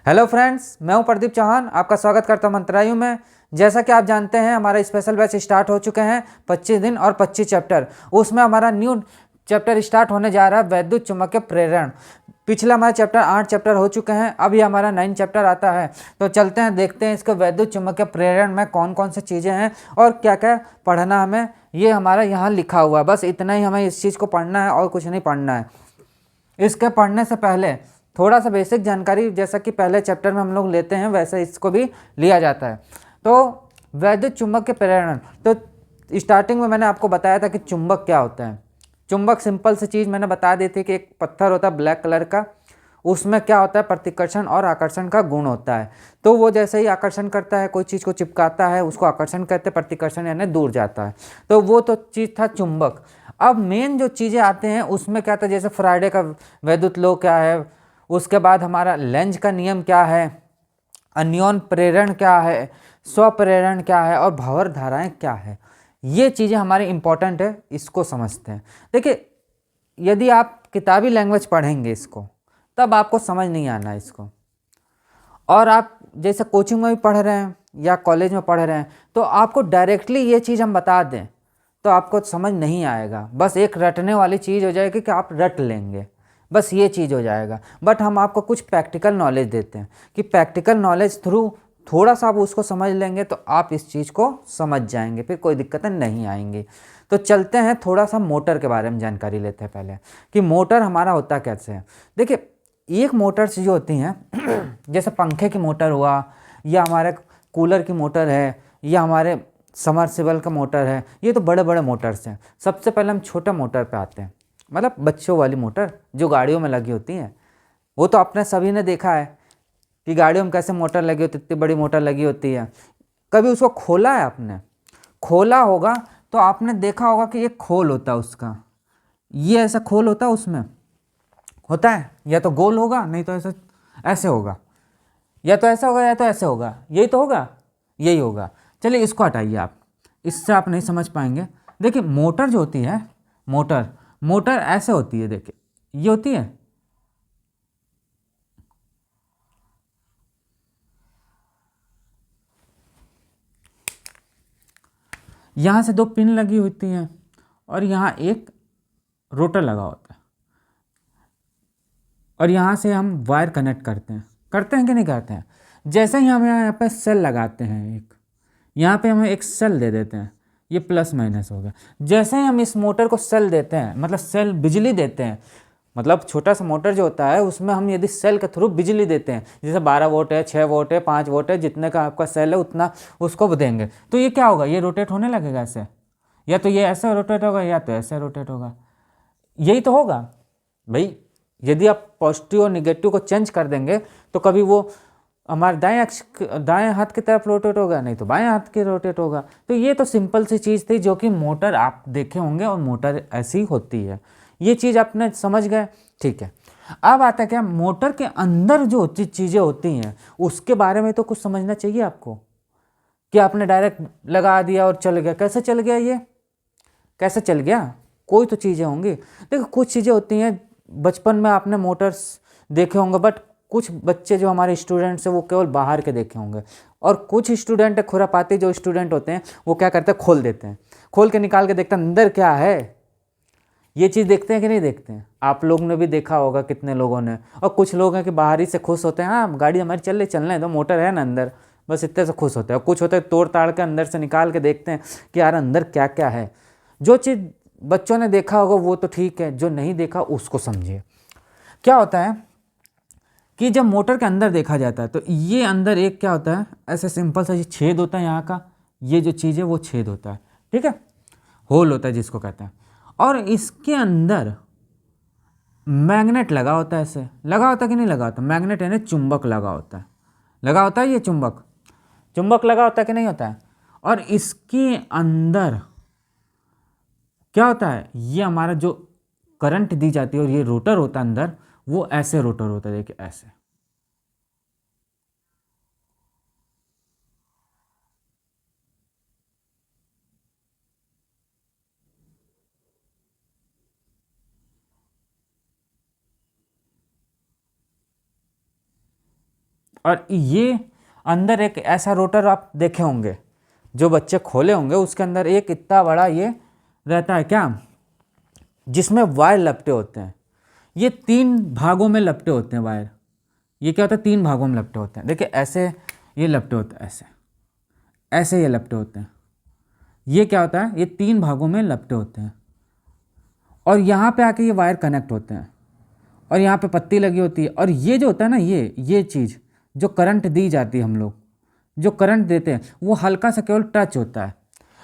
Hello friends, मैं हूं प्रदीप चौहान। आपका स्वागत करता हूं मंत्रालय में। जैसा कि आप जानते हैं, हमारा स्पेशल बैच स्टार्ट हो चुके हैं। 25 दिन और 25 चैप्टर, उसमें हमारा न्यू चैप्टर स्टार्ट होने जा रहा है, वैद्युत चुम्बकीय प्रेरण। पिछला हमारा चैप्टर 8 चैप्टर हो चुके हैं, अब ये हमारा 9 चैप्टर आता है। तो चलते हैं, देखते हैं इसके वैद्युत चुम्बकीय प्रेरण में कौन कौन सी चीज़ें हैं और क्या क्या पढ़ना हमें, ये हमारा यहाँ लिखा हुआ है। बस इतना ही हमें इस चीज़ को पढ़ना है और कुछ नहीं पढ़ना है। इसके पढ़ने से पहले थोड़ा सा बेसिक जानकारी, जैसा कि पहले चैप्टर में हम लोग लेते हैं वैसे इसको भी लिया जाता है। तो वैद्युत चुंबक के प्रेरण, तो स्टार्टिंग में मैंने आपको बताया था कि चुंबक क्या होता है। चुंबक सिंपल सी चीज़ मैंने बता दी थी कि एक पत्थर होता है ब्लैक कलर का, उसमें क्या होता है, प्रतिकर्षण और आकर्षण का गुण होता है। तो वो जैसे ही आकर्षण करता है, कोई चीज़ को चिपकाता है, उसको आकर्षण कहते हैं, प्रतिकर्षण यानी दूर जाता है। तो वो तो चीज़ था चुंबक। अब मेन जो चीज़ें आते हैं उसमें क्या था, जैसे फ्राइडे का वैद्युत लो क्या है, उसके बाद हमारा लेंज का नियम क्या है, अन्योन प्रेरण क्या है, स्वप्रेरण क्या है और भंवर धाराएं क्या है। ये चीज़ें हमारी इंपॉर्टेंट है, इसको समझते हैं। देखिए, यदि आप किताबी लैंग्वेज पढ़ेंगे इसको, तब आपको समझ नहीं आना इसको। और आप जैसे कोचिंग में भी पढ़ रहे हैं या कॉलेज में पढ़ रहे हैं, तो आपको डायरेक्टली ये चीज़ हम बता दें तो आपको समझ नहीं आएगा। बस एक रटने वाली चीज़ हो जाएगी कि आप रट लेंगे, बस ये चीज़ हो जाएगा। बट हम आपको कुछ प्रैक्टिकल नॉलेज देते हैं कि प्रैक्टिकल नॉलेज थ्रू थोड़ा सा आप उसको समझ लेंगे तो आप इस चीज़ को समझ जाएंगे, फिर कोई दिक्कतें नहीं आएंगी। तो चलते हैं, थोड़ा सा मोटर के बारे में जानकारी लेते हैं पहले कि मोटर हमारा होता कैसे है। देखिए, एक मोटर्स जो होती हैं जैसे पंखे की मोटर हुआ, या हमारे कूलर की मोटर है, या हमारे समरसेबल का मोटर है, ये तो बड़े बड़े मोटर्स हैं। सबसे पहले हम छोटे मोटर पे आते हैं, मतलब बच्चों वाली मोटर जो गाड़ियों में लगी होती हैं। वो तो आपने सभी ने देखा है कि गाड़ियों में कैसे मोटर लगी होती है, इतनी बड़ी मोटर लगी होती है। कभी उसको खोला है आपने? खोला होगा तो आपने देखा होगा कि ये खोल होता है उसका, ये ऐसा खोल होता है, उसमें होता है, या तो गोल होगा नहीं तो ऐसा ऐसे होगा, या तो ऐसा होगा या तो ऐसे होगा, यही तो होगा, यही होगा। चलिए इसको हटाइए आप, इससे आप नहीं समझ पाएंगे। देखिए, मोटर जो होती है, मोटर मोटर ऐसे होती है। देखिए, ये होती है, यहाँ से दो पिन लगी होती हैं और यहाँ एक रोटर लगा होता है, और यहाँ से हम वायर कनेक्ट करते हैं कि नहीं करते हैं। जैसे ही हम यहाँ पे सेल लगाते हैं, एक यहाँ पे हमें एक सेल दे देते हैं, ये प्लस माइनस हो गया। जैसे ही हम इस मोटर को सेल देते हैं, मतलब सेल बिजली देते हैं, मतलब छोटा सा मोटर जो होता है उसमें हम यदि सेल के थ्रू बिजली देते हैं, जैसे 12 वोल्ट है, 6 वोल्ट है, 5 वोल्ट है, जितने का आपका सेल है उतना उसको देंगे, तो ये क्या होगा, ये रोटेट होने लगेगा ऐसे। या तो ये ऐसे रोटेट होगा या तो ऐसे रोटेट होगा, यही तो होगा भाई। यदि आप पॉजिटिव और निगेटिव को चेंज कर देंगे तो कभी वो हमारे दाएं हाथ की तरफ रोटेट होगा, नहीं तो बाएं हाथ की रोटेट होगा। तो ये तो सिंपल सी चीज़ थी जो कि मोटर आप देखे होंगे, और मोटर ऐसी होती है। ये चीज़ आपने समझ गए, ठीक है। अब आता है क्या, मोटर के अंदर जो चीज़ें होती हैं उसके बारे में तो कुछ समझना चाहिए आपको, कि आपने डायरेक्ट लगा दिया और चल गया। कैसे चल गया, ये कैसे चल गया? कोई तो चीज़ें होंगी। देखो, कुछ चीज़ें होती हैं, बचपन में आपने मोटर्स देखे होंगे, बट कुछ बच्चे जो हमारे स्टूडेंट्स हैं वो केवल बाहर के देखे होंगे। और कुछ स्टूडेंट है, खुरापाती जो स्टूडेंट होते हैं, वो क्या करते हैं, खोल देते हैं, खोल के निकाल के देखते हैं अंदर क्या है। ये चीज़ देखते हैं कि नहीं देखते हैं? आप लोग ने भी देखा होगा, कितने लोगों ने। और कुछ लोग हैं कि बाहर ही से खुश होते हैं, हाँ गाड़ी हमारी चल रही, चलना है तो, मोटर है ना अंदर, बस इतने से खुश होते हैं। और कुछ होते हैं तोड़ ताड़ के अंदर से निकाल के देखते हैं कि यार अंदर क्या क्या है। जो चीज़ बच्चों ने देखा होगा वो तो ठीक है, जो नहीं देखा उसको समझिए। क्या होता है कि जब मोटर के अंदर देखा जाता है तो ये अंदर एक क्या होता है, ऐसे सिंपल सा ये छेद होता है यहाँ का, ये जो चीज़ है वो छेद होता है, ठीक है, होल होता है जिसको कहते हैं। और इसके अंदर मैग्नेट लगा होता है, ऐसे लगा होता है कि नहीं लगा होता, मैग्नेट यानी चुंबक लगा होता है, लगा होता है, ये चुंबक, चुंबक लगा होता है कि नहीं होता है। और इसके अंदर क्या होता है, ये हमारा जो करंट दी जाती है और ये रोटर होता है अंदर, वो ऐसे रोटर होता है, देखिए ऐसे। और ये अंदर एक ऐसा रोटर आप देखे होंगे, जो बच्चे खोले होंगे, उसके अंदर एक इतना बड़ा ये रहता है क्या, जिसमें वायर लपटे होते हैं। ये 3 भागों में लपटे होते हैं वायर। ये क्या होता है, 3 भागों में लपटे होते हैं। देखिए ऐसे ये लपटे होते हैं, ऐसे ऐसे ये लपटे होते हैं। ये क्या होता है, ये 3 भागों में लपटे होते हैं और यहाँ पे आके ये वायर कनेक्ट होते हैं और यहाँ पे पत्ती लगी होती है। और ये जो होता है ना, ये चीज़ जो करंट दी जाती है, हम लोग जो करंट देते हैं, वो हल्का सा केवल टच होता है।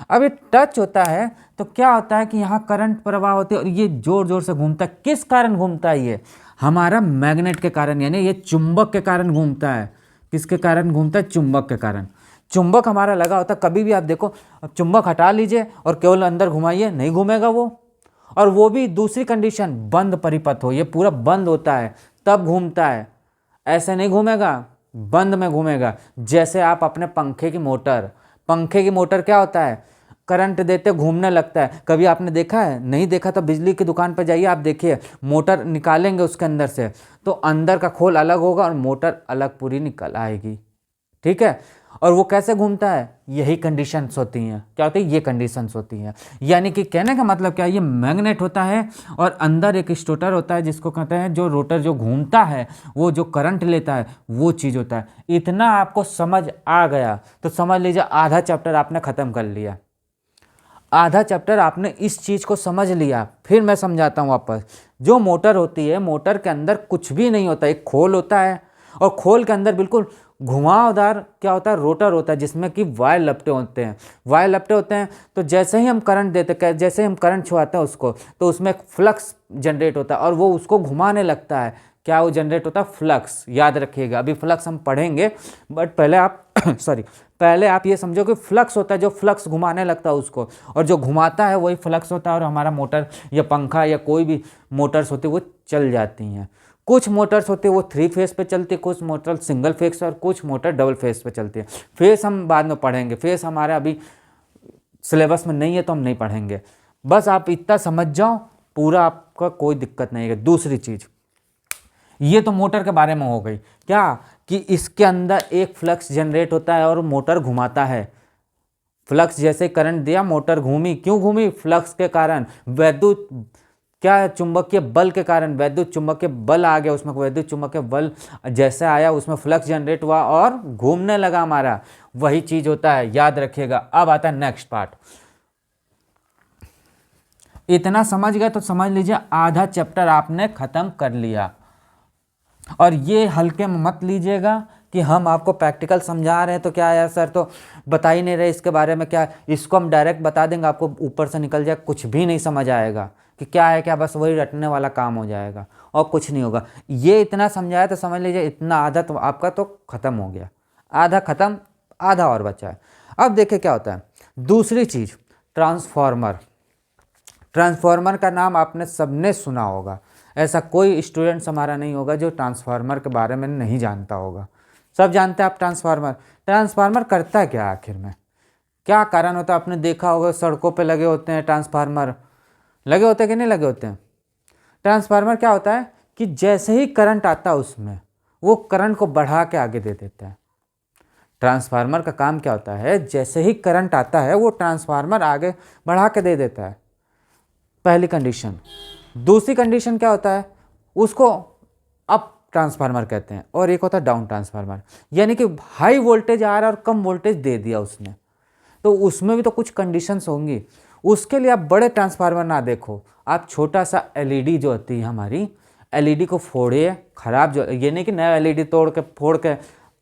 अब ये टच होता है तो क्या होता है कि यहाँ करंट प्रवाह होती है और ये जोर जोर से घूमता है। किस कारण घूमता है ये, हमारा मैग्नेट के कारण, यानी ये चुंबक के कारण घूमता है। किसके कारण घूमता है, चुंबक के कारण। चुंबक हमारा लगा होता है, कभी भी आप देखो, अब चुंबक हटा लीजिए और केवल अंदर घुमाइए, नहीं घूमेगा वो। और वो भी दूसरी कंडीशन, बंद परिपथ हो, ये पूरा बंद होता है तब घूमता है, ऐसे नहीं घूमेगा, बंद में घूमेगा। जैसे आप अपने पंखे की मोटर क्या होता है, करंट देते घूमने लगता है। कभी आपने देखा है, नहीं देखा तो बिजली की दुकान पर जाइए, आप देखिए, मोटर निकालेंगे उसके अंदर से तो अंदर का खोल अलग होगा और मोटर अलग पूरी निकल आएगी, ठीक है। और वो कैसे घूमता है, यही कंडीशंस होती हैं। क्या होती है, ये कंडीशंस होती हैं। यानी कि कहने का मतलब क्या है, ये मैग्नेट होता है और अंदर एक स्टेटर होता है, जिसको कहते हैं, जो रोटर जो घूमता है, वो जो करंट लेता है, वो चीज़ होता है। इतना आपको समझ आ गया तो समझ लीजिए आधा चैप्टर आपने ख़त्म कर लिया। आधा चैप्टर आपने इस चीज़ को समझ लिया। फिर मैं समझाता हूँ वापस। जो मोटर होती है, मोटर के अंदर कुछ भी नहीं होता, एक खोल होता है और खोल के अंदर बिल्कुल घुमावदार क्या होता है, रोटर होता है, जिसमें कि वायर लपटे होते हैं। वायर लपटे होते हैं तो जैसे ही हम करंट देते हैं, जैसे ही हम करंट छुआते हैं उसको, तो उसमें एक फ्लक्स जनरेट होता है और वो उसको घुमाने लगता है। क्या वो जनरेट होता है, फ्लक्स। याद रखिएगा, अभी फ्लक्स हम पढ़ेंगे, बट पहले आप पहले आप ये समझो कि फ्लक्स होता है, जो फ्लक्स घुमाने लगता है उसको, और जो घुमाता है वही फ्लक्स होता है। और हमारा मोटर या पंखा या कोई भी मोटर्स होती है वो चल जाती हैं। कुछ मोटर्स होती है वो 3 फेस पे चलती है, कुछ मोटर सिंगल फेस और कुछ मोटर डबल फेस पे चलती है। फेस हम बाद में पढ़ेंगे, फेस हमारे अभी सिलेबस में नहीं है तो हम नहीं पढ़ेंगे। बस आप इतना समझ जाओ, पूरा आपका कोई दिक्कत नहीं है। दूसरी चीज़, ये तो मोटर के बारे में हो गई, क्या कि इसके अंदर एक फ्लक्स जनरेट होता है और मोटर घुमाता है। फ्लक्स जैसे करंट दिया, मोटर घूमी। क्यों घूमी, फ्लक्स के कारण, वैद्युत क्या, चुंबकीय बल के कारण। वैद्युत चुंबकीय बल आ गया उसमें, वैद्युत चुंबकीय बल जैसे आया उसमें फ्लक्स जनरेट हुआ और घूमने लगा हमारा, वही चीज होता है। याद रखिएगा। अब आता है नेक्स्ट पार्ट। इतना समझ गए तो समझ लीजिए आधा चैप्टर आपने खत्म कर लिया। और ये हल्के में मत लीजिएगा कि हम आपको प्रैक्टिकल समझा रहे हैं तो क्या यार सर तो बता ही नहीं रहे इसके बारे में, क्या इसको हम डायरेक्ट बता देंगे आपको ऊपर से निकल जाए, कुछ भी नहीं समझ आएगा कि क्या है क्या, बस वही रटने वाला काम हो जाएगा और कुछ नहीं होगा। ये इतना समझाया तो समझ लीजिए इतना आधा तो आपका तो ख़त्म हो गया। आधा ख़त्म, आधा और बचा है। अब देखिए क्या होता है दूसरी चीज़, ट्रांसफार्मर। ट्रांसफार्मर का नाम आपने सबने सुना होगा, ऐसा कोई स्टूडेंट्स हमारा नहीं होगा जो ट्रांसफार्मर के बारे में नहीं जानता होगा। सब जानते हैं आप ट्रांसफार्मर। ट्रांसफार्मर करता है क्या आखिर में, क्या कारण होता है, आपने देखा होगा सड़कों पे लगे होते हैं ट्रांसफार्मर, लगे होते हैं कि नहीं लगे होते हैं। ट्रांसफार्मर क्या होता है कि जैसे ही करंट आता है उसमें वो करंट को बढ़ा के आगे दे देता है। ट्रांसफार्मर का काम क्या होता है, जैसे ही करंट आता है वो ट्रांसफार्मर आगे बढ़ा के दे देता है, पहली कंडीशन। दूसरी कंडीशन क्या होता है, उसको अप ट्रांसफार्मर कहते हैं, और एक होता है डाउन ट्रांसफार्मर। यानी कि हाई वोल्टेज आ रहा है और कम वोल्टेज दे दिया उसने, तो उसमें भी तो कुछ कंडीशंस होंगी। उसके लिए आप बड़े ट्रांसफार्मर ना देखो, आप छोटा सा एलईडी जो होती है हमारी, एलईडी को फोड़िए, खराब जो, ये नहीं कि नया एलईडी तोड़ के फोड़ के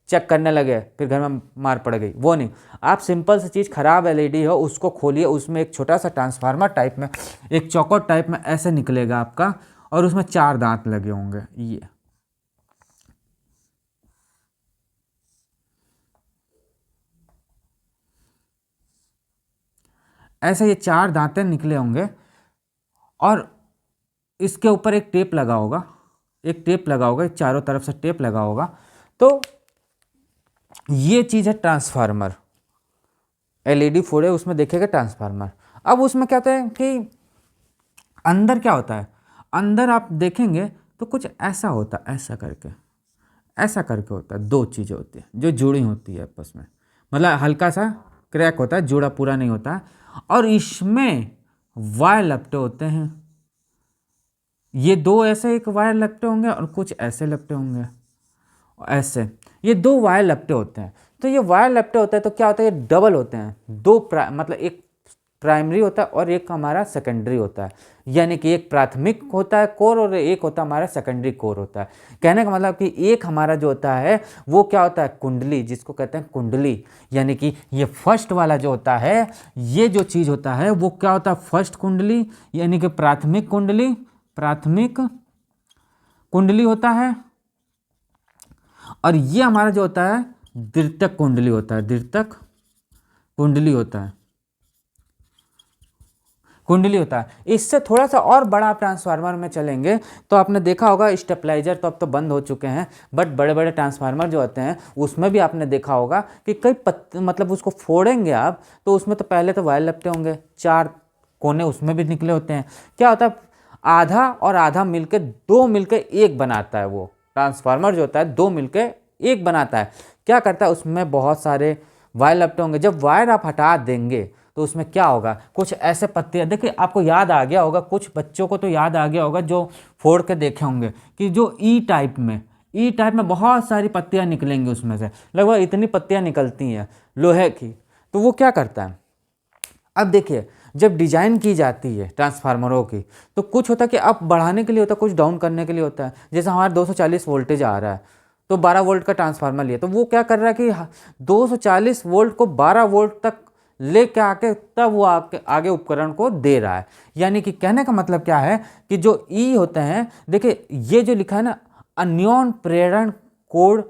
चेक करने लगे फिर घर में मार पड़ गई, वो नहीं। आप सिंपल सी चीज़, खराब एलईडी हो उसको खोलिए, उसमें एक छोटा सा ट्रांसफार्मर टाइप में, एक चौकोर टाइप में ऐसे निकलेगा आपका, और उसमें 4 दांत लगे होंगे। ये ऐसे ये 4 दांतें निकले होंगे और इसके ऊपर एक टेप लगा होगा, एक टेप लगा होगा, चारों तरफ से टेप लगा होगा। तो ये चीज़ है ट्रांसफार्मर। एलईडी फोड़े उसमें देखेगा ट्रांसफार्मर। अब उसमें क्या होता है कि अंदर क्या होता है, अंदर आप देखेंगे तो कुछ ऐसा होता है, ऐसा करके ऐसा करके होता है, दो चीज़ें होती है जो जुड़ी होती है आपस में, मतलब हल्का सा क्रैक होता है, जुड़ा पूरा नहीं होता। और इसमें वायर लपटे होते हैं, ये दो ऐसे एक वायर लपटे होंगे और कुछ ऐसे लपटे होंगे, ऐसे ये दो वायर लपटे होते हैं। तो ये वायर लपटे होते हैं तो क्या होता है, ये डबल होते हैं, मतलब एक प्राइमरी होता है और एक हमारा सेकेंडरी होता है, यानी कि एक प्राथमिक होता है कोर और एक होता है हमारा सेकेंडरी कोर होता है। कहने का मतलब कि एक हमारा जो होता है वो क्या होता है, कुंडली, जिसको कहते हैं कुंडली, यानी कि ये फर्स्ट वाला जो होता है, ये जो चीज़ होता है वो क्या होता है, फर्स्ट कुंडली, यानी कि प्राथमिक कुंडली, प्राथमिक कुंडली होता है। और ये हमारा जो होता है द्वितीयक कुंडली होता है, द्वितीयक कुंडली होता है, कुंडली होता है। इससे थोड़ा सा और बड़ा ट्रांसफार्मर में चलेंगे तो आपने देखा होगा, स्टेबलाइजर तो अब तो बंद हो चुके हैं, बट बड़े बड़े ट्रांसफार्मर जो होते हैं उसमें भी आपने देखा होगा कि कई मतलब उसको फोड़ेंगे आप तो उसमें तो पहले तो वायर लपटे होंगे, 4 कोने उसमें भी निकले होते हैं। क्या होता है, आधा और आधा मिलके दो मिलके एक बनाता है, वो ट्रांसफार्मर जो होता है दो मिलके एक बनाता है। क्या करता है, उसमें बहुत सारे वायर लपटे होंगे, जब वायर आप हटा देंगे तो उसमें क्या होगा, कुछ ऐसे पत्ते, देखिए आपको याद आ गया होगा, कुछ बच्चों को तो याद आ गया होगा जो फोड़ के देखे होंगे कि जो ई टाइप में बहुत सारी पत्तियां निकलेंगी, उसमें से लगभग इतनी पत्तियां निकलती हैं लोहे की। तो वो क्या करता है, अब देखिए जब डिजाइन की जाती है ट्रांसफार्मरों की तो कुछ होता है कि अप बढ़ाने के लिए होता है, कुछ डाउन करने के लिए होता है। जैसे हमारा 240 वोल्टेज आ रहा है तो 12 वोल्ट का ट्रांसफार्मर लिया, तो वो क्या कर रहा है कि 240 वोल्ट को 12 वोल्ट तक लेके आके तब वो आगे उपकरण को दे रहा है। यानी कि कहने का मतलब क्या है कि जो ई होते हैं, देखिए ये जो लिखा है ना, अन्योन प्रेरण कोण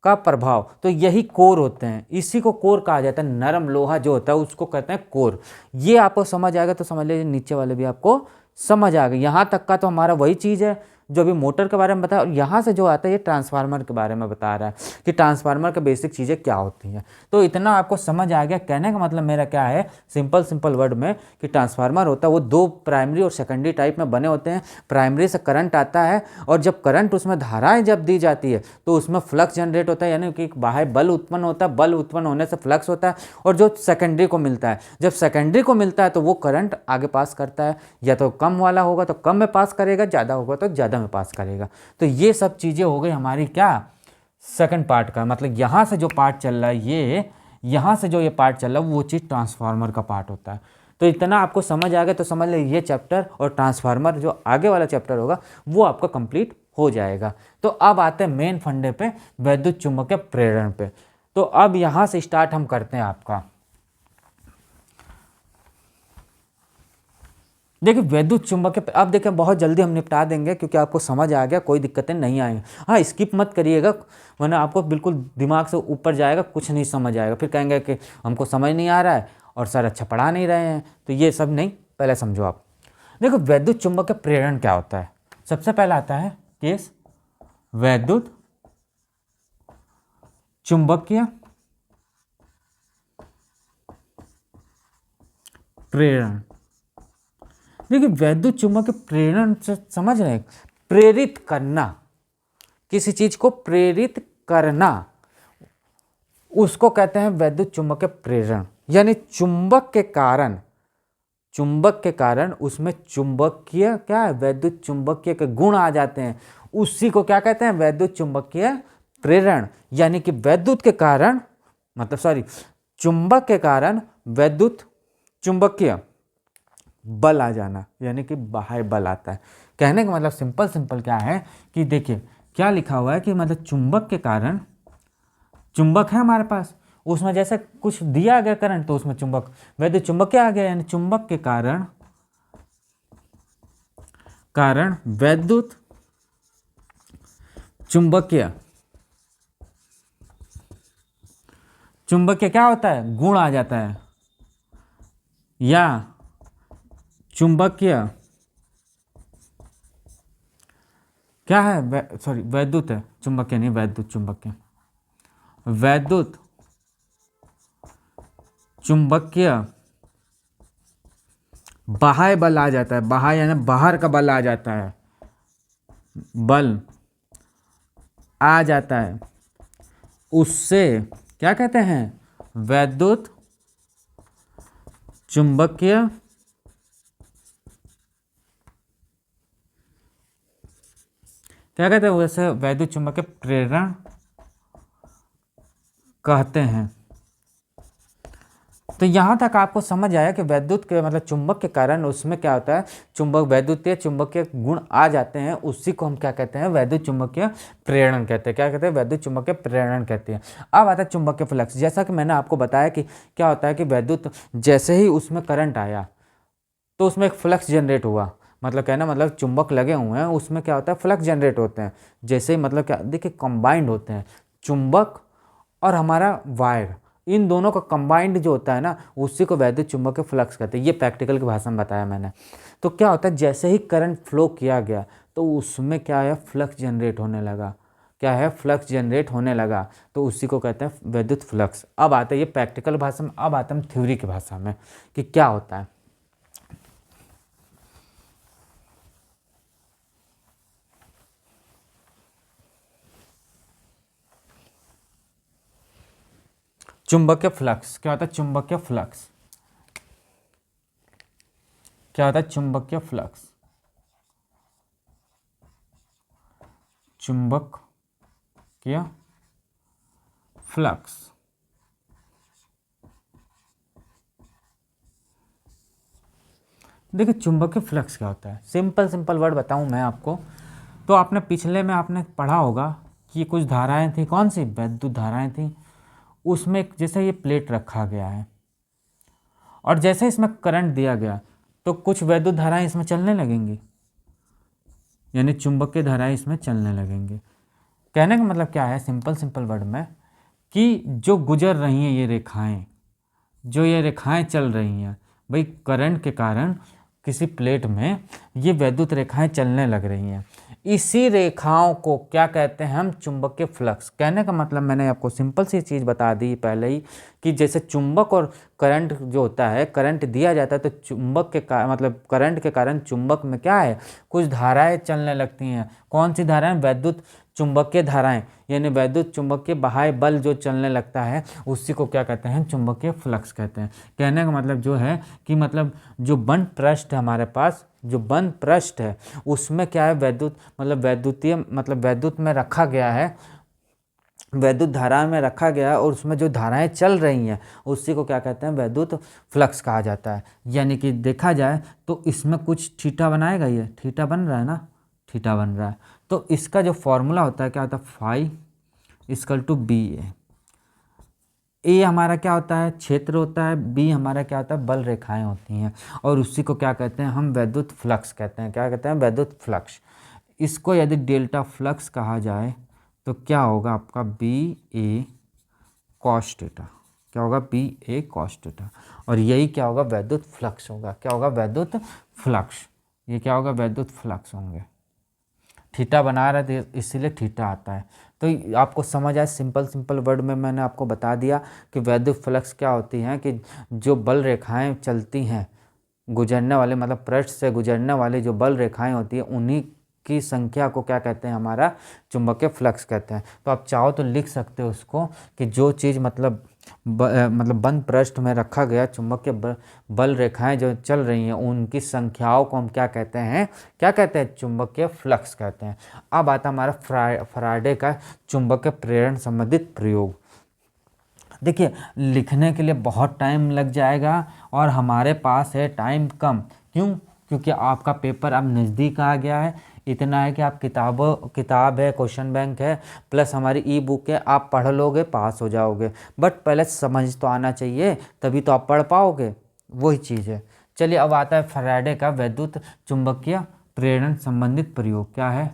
का प्रभाव, तो यही कोर होते हैं, इसी को कोर कहा जाता है। नरम लोहा जो होता है उसको कहते हैं कोर। ये आपको समझ आएगा तो समझ लीजिए नीचे वाले भी आपको समझ आ गए। यहाँ तक का तो हमारा वही चीज़ है जो भी मोटर के बारे में बताया, और यहाँ से जो आता है ये ट्रांसफार्मर के बारे में बता रहा है कि ट्रांसफार्मर के बेसिक चीज़ें क्या होती हैं। तो इतना आपको समझ आ गया। कहने का मतलब मेरा क्या है, सिंपल वर्ड में, कि ट्रांसफार्मर होता है वो दो प्राइमरी और सेकेंडरी टाइप में बने होते हैं। प्राइमरी से करंट आता है और जब करंट उसमें धाराएं जब दी जाती है तो उसमें फ्लक्स जनरेट होता है, यानी कि बाहर बल उत्पन्न होता है, बल उत्पन्न होने से फ्लक्स होता है। और जो सेकेंडरी को मिलता है, जब सेकेंडरी को मिलता है तो वो करंट आगे पास करता है, या तो कम वाला होगा तो कम में पास करेगा, ज़्यादा होगा तो ज़्यादा में पास करेगा। तो ये सब चीज़ें हो गई हमारी क्या, सेकंड पार्ट का। मतलब यहाँ से जो पार्ट चल रहा है, ये यहाँ से जो ये पार्ट चल रहा है वो चीज़ ट्रांसफार्मर का पार्ट होता है। तो इतना आपको समझ आ गया तो समझ ले ये चैप्टर और ट्रांसफार्मर जो आगे वाला चैप्टर होगा वो आपका कंप्लीट हो जाएगा। तो अब आते हैं मेन फंडे पे, वैद्युत चुंबकीय प्रेरण पे। तो अब यहाँ से स्टार्ट हम करते हैं आपका। देखिए वैद्युत चुंबकीय, अब देखिए बहुत जल्दी हम निपटा देंगे क्योंकि आपको समझ आ गया, कोई दिक्कतें नहीं आएंगी। हाँ स्किप मत करिएगा वरना आपको बिल्कुल दिमाग से ऊपर जाएगा, कुछ नहीं समझ आएगा, फिर कहेंगे कि हमको समझ नहीं आ रहा है और सर अच्छा पढ़ा नहीं रहे हैं। तो ये सब नहीं, पहले समझो आप। देखो वैद्युत चुंबकीय प्रेरण क्या होता है, सबसे पहला आता है केस वैद्युत चुंबकीय प्रेरण। देखिए वैद्युत चुंबकीय प्रेरण से समझ रहे हैं, प्रेरित करना, किसी चीज को प्रेरित करना, उसको कहते हैं वैद्युत चुंबकीय प्रेरण। यानी चुंबक के कारण उसमें चुंबकीय क्या है, वैद्युत चुंबकीय के गुण आ जाते हैं, उसी को क्या कहते हैं, वैद्युत चुंबकीय प्रेरण। यानी कि वैद्युत के कारण, मतलब सॉरी, चुंबक के कारण वैद्युत चुंबकीय बल आ जाना, यानी कि बाह्य बल आता है। कहने का मतलब सिंपल क्या है कि देखिए क्या लिखा हुआ है कि मतलब चुंबक के कारण, चुंबक है हमारे पास, उसमें जैसे कुछ दिया गया करंट तो उसमें चुंबक, वैद्युत चुंबकीय आ गया, यानी चुंबक के कारण वैद्युत चुंबकीय क्या होता है, गुण आ जाता है, या चुंबकीय क्या है, सॉरी वैद्युत है, चुंबकीय नहीं, वैद्युत चुंबकीय, वैद्युत चुंबकीय बाह्य बल आ जाता है, बाह्य यानी बाहर का बल आ जाता है, बल आ जाता है उससे क्या कहते हैं, वैद्युत चुंबकीय क्या कहते हैं, वैसे वैद्युत चुंबकीय प्रेरण कहते हैं। तो यहाँ तक आपको समझ आया कि वैद्युत के मतलब चुंबक के कारण उसमें क्या होता है, चुंबक वैद्युतीय चुंबकीय गुण आ जाते हैं, उसी को हम क्या कहते हैं, वैद्युत चुंबकीय प्रेरण कहते हैं। क्या कहते हैं, वैद्युत चुंबकीय प्रेरण कहते हैं। अब आता है चुंबकीय फ्लक्स। जैसा कि मैंने आपको बताया कि क्या होता है कि वैद्युत जैसे ही उसमें करंट आया तो उसमें एक फ्लक्स जनरेट हुआ, मतलब कहना मतलब चुंबक लगे हुए हैं उसमें क्या होता है, फ्लक्स जनरेट होते हैं। जैसे ही मतलब क्या देखिए कंबाइंड होते हैं चुंबक और हमारा वायर, इन दोनों का कंबाइंड जो होता है ना, उसी को वैद्युत चुंबकीय फ्लक्स कहते हैं। ये प्रैक्टिकल की भाषा में बताया मैंने। तो क्या होता है, जैसे ही करंट फ्लो किया गया तो उसमें क्या है, फ्लक्स जनरेट होने लगा। क्या है, फ्लक्स जनरेट होने लगा, तो उसी को कहते हैं वैद्युत फ्लक्स। अब आता है ये प्रैक्टिकल भाषा में, अब आता है थ्योरी की भाषा में कि क्या होता है। चुंबकीय फ्लक्स क्या होता है, चुंबकीय फ्लक्स क्या होता है, चुंबकीय फ्लक्स, चुंबकीय फ्लक्स। देखिए चुंबकीय फ्लक्स क्या होता है, सिंपल सिंपल वर्ड बताऊं मैं आपको। तो आपने पिछले में आपने पढ़ा होगा कि कुछ धाराएं थी, कौन सी, वैद्युत धाराएं थी। उसमें जैसे ये प्लेट रखा गया है और जैसे इसमें करंट दिया गया तो कुछ वैद्युत धाराएं इसमें चलने लगेंगी, यानी चुंबकीय धाराएं इसमें चलने लगेंगी। कहने का मतलब क्या है, सिंपल सिंपल वर्ड में, कि जो गुजर रही हैं ये रेखाएं, जो ये रेखाएं चल रही हैं, भाई करंट के कारण किसी प्लेट में ये वैद्युत रेखाएं चलने लग रही हैं। इसी रेखाओं को क्या कहते हैं हम, चुंबकीय फ्लक्स। कहने का मतलब मैंने आपको सिंपल सी चीज़ बता दी पहले ही कि जैसे चुंबक और करंट जो होता है, करंट दिया जाता है तो चुंबक के मतलब करंट के कारण चुंबक में क्या है, कुछ धाराएं चलने लगती हैं। कौन सी धाराएं, वैद्युत चुंबकीय धाराएं, यानी वैद्युत चुंबकीय बाह्य बल जो चलने लगता है उसी को क्या कहते हैं, चुंबकीय फ्लक्स कहते हैं। कहने का मतलब जो है कि मतलब जो बंद पृष्ठ है हमारे पास, जो बंद पृष्ठ है उसमें क्या है, वैद्युत मतलब वैद्युतीय मतलब वैद्युत में रखा गया है, वैद्युत धारा में रखा गया है और उसमें जो धाराएं चल रही हैं उसी को क्या कहते हैं, वैद्युत फ्लक्स कहा जाता है। यानी कि देखा जाए तो इसमें कुछ थीटा बनाएगा, ये थीटा बन रहा है ना, थीटा बन रहा है। तो इसका जो फॉर्मूला होता है क्या होता है, फाई इक्वल टू बी ए हमारा क्या होता है, क्षेत्र होता है, बी हमारा क्या होता है, बल रेखाएं होती हैं, और उसी को क्या कहते हैं हम, वैद्युत फ्लक्स कहते हैं। क्या कहते हैं, वैद्युत फ्लक्स। इसको यदि डेल्टा फ्लक्स कहा जाए तो क्या होगा आपका, बी ए कॉस थीटा। क्या होगा, बी ए कॉस थीटा। और यही क्या होगा, वैद्युत फ्लक्स होगा। क्या होगा, वैद्युत फ्लक्स। ये क्या होगा, वैद्युत फ्लक्स होंगे। थीटा बना रहे थे इसीलिए थीटा आता है। तो आपको समझ आए, सिंपल सिंपल वर्ड में मैंने आपको बता दिया कि वैद्युत फ्लक्स क्या होती हैं, कि जो बल रेखाएं चलती हैं, गुजरने वाले मतलब पृष्ठ से गुजरने वाली जो बल रेखाएं होती हैं उन्हीं की संख्या को क्या कहते हैं, हमारा चुंबकीय फ्लक्स कहते हैं। तो आप चाहो तो लिख सकते हो उसको कि जो चीज़ मतलब मतलब बंद पृष्ठ में रखा गया चुंबकीय बल रेखाएं जो चल रही हैं उनकी संख्याओं को हम क्या कहते हैं, क्या कहते हैं, चुंबकीय फ्लक्स कहते हैं। अब आता हमारा फराडे का चुंबकीय प्रेरण संबंधित प्रयोग। देखिए लिखने के लिए बहुत टाइम लग जाएगा और हमारे पास है टाइम कम। क्यों, क्योंकि आपका पेपर अब नज़दीक आ गया है। इतना है कि आप किताब है, क्वेश्चन बैंक है, प्लस हमारी ई बुक है, आप पढ़ लोगे पास हो जाओगे। बट पहले समझ तो आना चाहिए, तभी तो आप पढ़ पाओगे, वही चीज़ है। चलिए अब आता है फैराडे का वैद्युत चुंबकीय प्रेरण संबंधित प्रयोग। क्या है,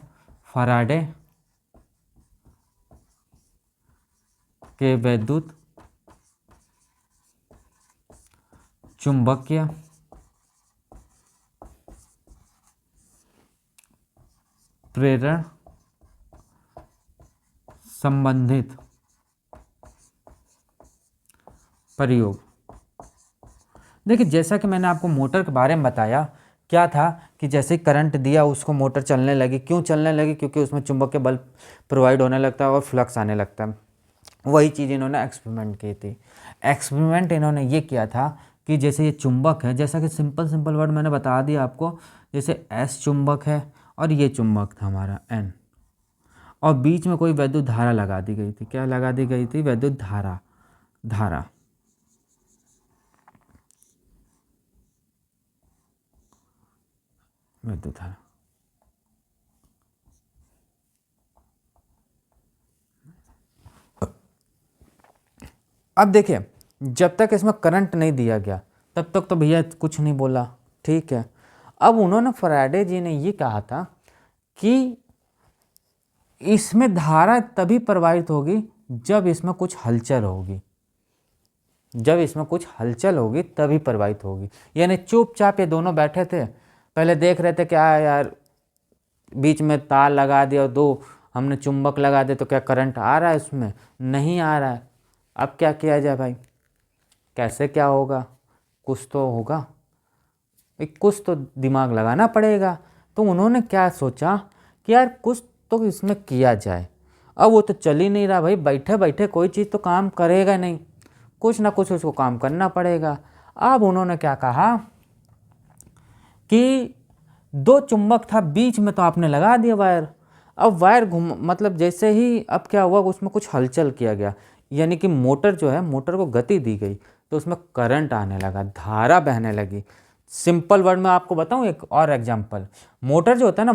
फैराडे के वैद्युत चुंबकीय प्रेरण संबंधित प्रयोग। देखिए जैसा कि मैंने आपको मोटर के बारे में बताया क्या था कि जैसे ही करंट दिया उसको मोटर चलने लगी। क्यों चलने लगी? क्योंकि उसमें चुंबकीय बल प्रोवाइड होने लगता है और फ्लक्स आने लगता है। वही चीज़ इन्होंने एक्सपेरिमेंट की थी। एक्सपेरिमेंट इन्होंने ये किया था कि जैसे ये चुंबक है, जैसा कि सिंपल वर्ड मैंने बता दिया आपको, जैसे एस चुंबक है और ये चुंबक था हमारा एन, और बीच में कोई वैद्युत धारा लगा दी गई थी। क्या लगा दी गई थी? वैद्युत धारा। वैद्युत धारा। अब देखिए, जब तक इसमें करंट नहीं दिया गया तब तक तो भैया कुछ नहीं बोला, ठीक है। अब उन्होंने फैराडे जी ने ये कहा था कि इसमें धारा तभी प्रवाहित होगी जब इसमें कुछ हलचल होगी, जब इसमें कुछ हलचल होगी तभी प्रवाहित होगी। यानी चुपचाप ये दोनों बैठे थे, पहले देख रहे थे क्या यार, बीच में तार लगा दिया, दो हमने चुंबक लगा दिया, तो क्या करंट आ रहा है उसमें? नहीं आ रहा है। अब क्या किया जाए भाई, कैसे क्या होगा? कुछ तो होगा, कुछ तो दिमाग लगाना पड़ेगा। तो उन्होंने क्या सोचा कि यार कुछ तो इसमें किया जाए। अब वो तो चल ही नहीं रहा भाई, बैठे बैठे कोई चीज़ तो काम करेगा नहीं, कुछ ना कुछ उसको काम करना पड़ेगा। अब उन्होंने क्या कहा कि दो चुंबक था, बीच में तो आपने लगा दिया वायर। अब वायर घूम, मतलब जैसे ही अब क्या हुआ, उसमें कुछ हलचल किया गया, यानी कि मोटर जो है, मोटर को गति दी गई, तो उसमें करंट आने लगा, धारा बहने लगी। सिंपल वर्ड में आपको बताऊं एक और एग्जांपल। मोटर जो होता है ना,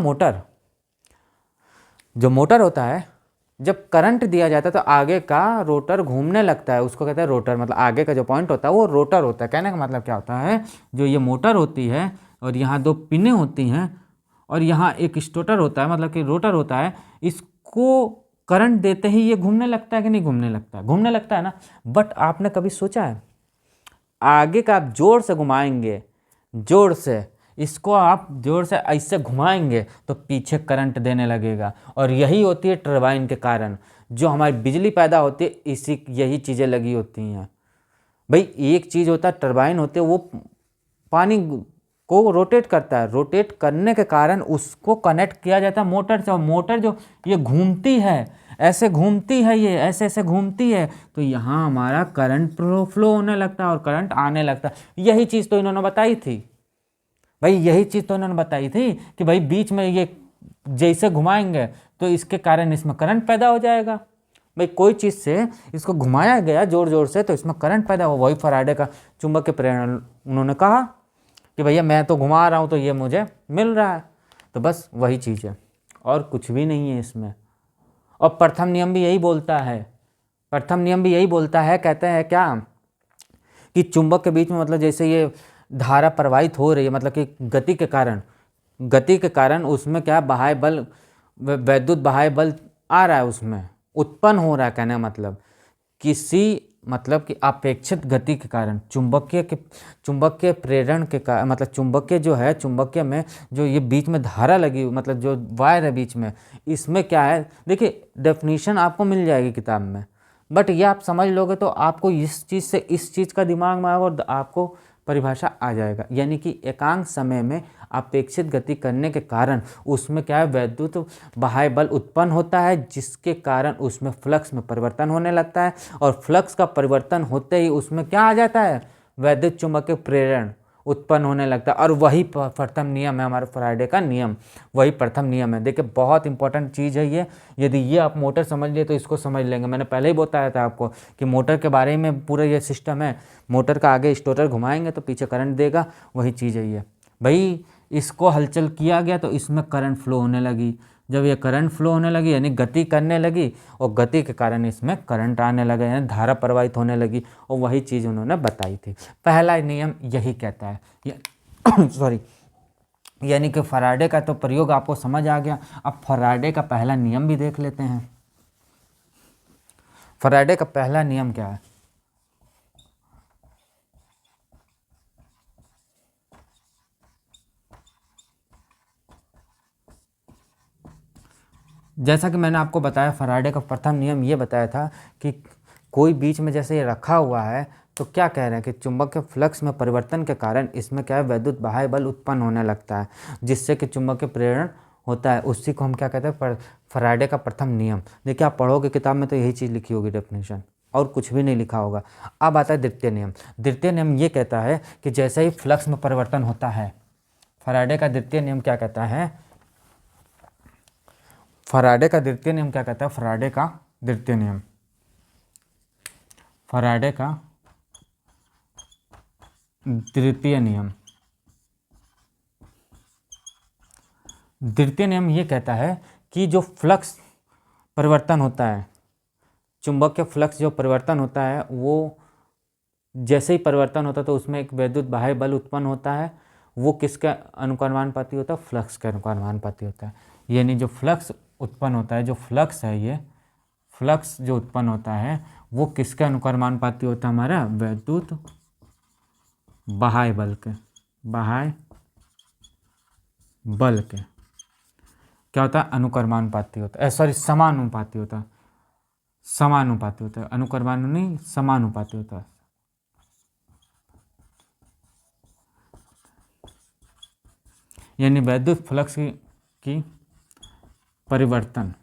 मोटर होता है, जब करंट दिया जाता है तो आगे का रोटर घूमने लगता है, उसको कहते हैं रोटर। मतलब आगे का जो पॉइंट होता है वो रोटर होता है। कहने का मतलब क्या होता है, जो ये मोटर होती है और यहाँ दो पिनें होती हैं और यहाँ एक स्टेटर होता है, मतलब कि रोटर होता है, इसको करंट देते ही ये घूमने लगता है कि नहीं घूमने लगता है? घूमने लगता है ना। बट आपने कभी सोचा है, आगे का आप जोर से घुमाएंगे, जोर से इसको आप जोर से ऐसे घुमाएंगे तो पीछे करंट देने लगेगा। और यही होती है टरबाइन के कारण जो हमारी बिजली पैदा होती है, इसी यही चीज़ें लगी होती हैं भाई। एक चीज़ होता है टरबाइन होती है, वो पानी को रोटेट करता है, रोटेट करने के कारण उसको कनेक्ट किया जाता है मोटर से। और मोटर जो ये घूमती है, ऐसे घूमती है, ये ऐसे ऐसे घूमती है, तो यहाँ हमारा करंट फ्लो होने लगता है और करंट आने लगता है। यही चीज़ तो इन्होंने बताई थी भाई, यही चीज़ तो इन्होंने बताई थी कि भाई बीच में ये जैसे घुमाएंगे तो इसके कारण इसमें करंट पैदा हो जाएगा। भाई कोई चीज़ से इसको घुमाया गया जोर जोर से तो इसमें करंट पैदा हो। वही फैराडे का चुंबक के प्रेरण उन्होंने कहा कि भैया मैं तो घुमा रहा हूँ तो ये मुझे मिल रहा है। तो बस वही चीज़ है और कुछ भी नहीं है इसमें। और प्रथम नियम भी यही बोलता है, प्रथम नियम भी यही बोलता है, कहते हैं क्या कि चुंबक के बीच में, मतलब जैसे ये धारा प्रवाहित हो रही है, मतलब कि गति के कारण उसमें क्या बहाय बल, वैद्युत बहाय बल आ रहा है, उसमें उत्पन्न हो रहा है। कहने का मतलब किसी, मतलब कि अपेक्षित गति के कारण चुंबकीय प्रेरण के कारण, मतलब चुंबकीय जो है, चुंबकीय में जो ये बीच में धारा लगी, मतलब जो वायर है बीच में, इसमें क्या है, देखिए डेफिनेशन आपको मिल जाएगी किताब में, बट ये आप समझ लोगे तो आपको इस चीज़ से इस चीज़ का दिमाग में आएगा और आपको परिभाषा आ जाएगा। यानी कि एकांक समय में अपेक्षित गति करने के कारण उसमें क्या है, वैद्युत बाह्य बल उत्पन्न होता है, जिसके कारण उसमें फ्लक्स में परिवर्तन होने लगता है। और फ्लक्स का परिवर्तन होते ही उसमें क्या आ जाता है, वैद्युत चुंबकीय प्रेरण उत्पन्न होने लगता है। और वही प्रथम नियम है हमारे फैराडे का नियम, वही प्रथम नियम है। देखिए बहुत इंपॉर्टेंट चीज़ है ये। यदि ये आप मोटर समझ लिए तो इसको समझ लेंगे। मैंने पहले ही बताया था आपको कि मोटर के बारे में पूरा ये सिस्टम है। मोटर का आगे स्टेटर घुमाएंगे तो पीछे करंट देगा, वही चीज़ है ये भाई। इसको हलचल किया गया तो इसमें करंट फ्लो होने लगी। जब ये करंट फ्लो होने लगी यानी गति करने लगी, और गति के कारण इसमें करंट आने लगा, यानी धारा प्रवाहित होने लगी। और वही चीज़ उन्होंने बताई थी। पहला नियम यही कहता है सॉरी, यानी कि फैराडे का तो प्रयोग आपको समझ आ गया। अब फैराडे का पहला नियम भी देख लेते हैं। फैराडे का पहला नियम क्या है? जैसा कि मैंने आपको बताया, फैराडे का प्रथम नियम ये बताया था कि कोई बीच में जैसे ये रखा हुआ है तो क्या कह रहे हैं कि चुंबक के फ्लक्स में परिवर्तन के कारण इसमें क्या है, वैद्युत बाह्य बल उत्पन्न होने लगता है, जिससे कि चुंबक के प्रेरण होता है। उसी को हम क्या कहते हैं, फैराडे का प्रथम नियम। देखिए आप पढ़ोगे किताब में तो यही चीज़ लिखी होगी डेफिनेशन, और कुछ भी नहीं लिखा होगा। अब आता है द्वितीय नियम। द्वितीय नियम ये कहता है कि जैसे ही फ्लक्स में परिवर्तन होता है, फैराडे का द्वितीय नियम क्या कहता है, फैराडे का द्वितीय नियम क्या कहता है, फैराडे का द्वितीय नियम, फैराडे का द्वितीय नियम, द्वितीय नियम ये कहता है कि जो फ्लक्स परिवर्तन होता है, चुंबक के फ्लक्स जो परिवर्तन होता है, वो जैसे ही परिवर्तन होता है तो उसमें एक वैद्युत बाह्य बल उत्पन्न होता है। वो किसका अनुक्रमानुपाती होता है, फ्लक्स के अनुक्रमानुपाती होता है। यानी जो फ्लक्स उत्पन्न होता है, जो फ्लक्स है, ये फ्लक्स जो उत्पन्न होता है वो किसके अनुक्रमानुपाती होता है, हमारा वैद्युत बाह्य बल के, बाह्य बल के क्या होता है, अनुक्रमानुपाती होता है, सॉरी समानुपाती होता है, समानुपाती होता है, अनुक्रमानु नहीं, समानुपाती होता है। यानी वैद्युत फ्लक्स की परिवर्तन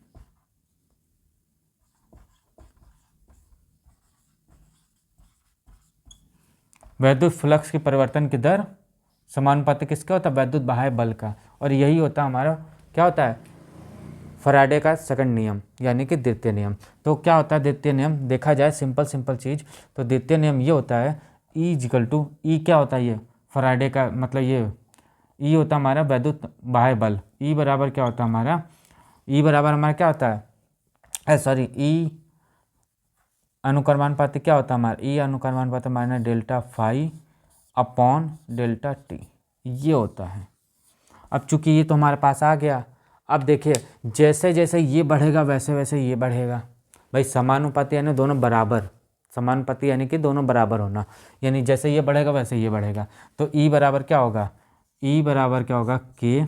वैद्युत फ्लक्स की परिवर्तन की दर समानुपाती किसका होता है, वैद्युत बाह्य बल का। और यही होता है हमारा क्या होता है, फैराडे का सेकंड नियम, यानी कि द्वितीय नियम। तो क्या होता है द्वितीय नियम, देखा जाए सिंपल चीज़, तो द्वितीय नियम ये होता है E इक्वल टू ई, क्या होता है ये फैराडे का, मतलब ये ई होता है हमारा वैद्युत बाह्य बल। ई बराबर क्या होता है हमारा, ई बराबर हमारा क्या होता है, सॉरी ई अनुक्रमानुपाती क्या होता है हमारा, ई अनुक्रमानुपाती minus delta phi upon delta t, ये होता है। अब चूंकि ये तो हमारे पास आ गया, अब देखिए जैसे जैसे ये बढ़ेगा वैसे वैसे ये बढ़ेगा। भाई समानुपाती यानी दोनों बराबर, समानुपाती यानी कि दोनों बराबर होना, यानी जैसे ये बढ़ेगा वैसे ये बढ़ेगा। तो ई बराबर क्या होगा, ई बराबर क्या होगा, के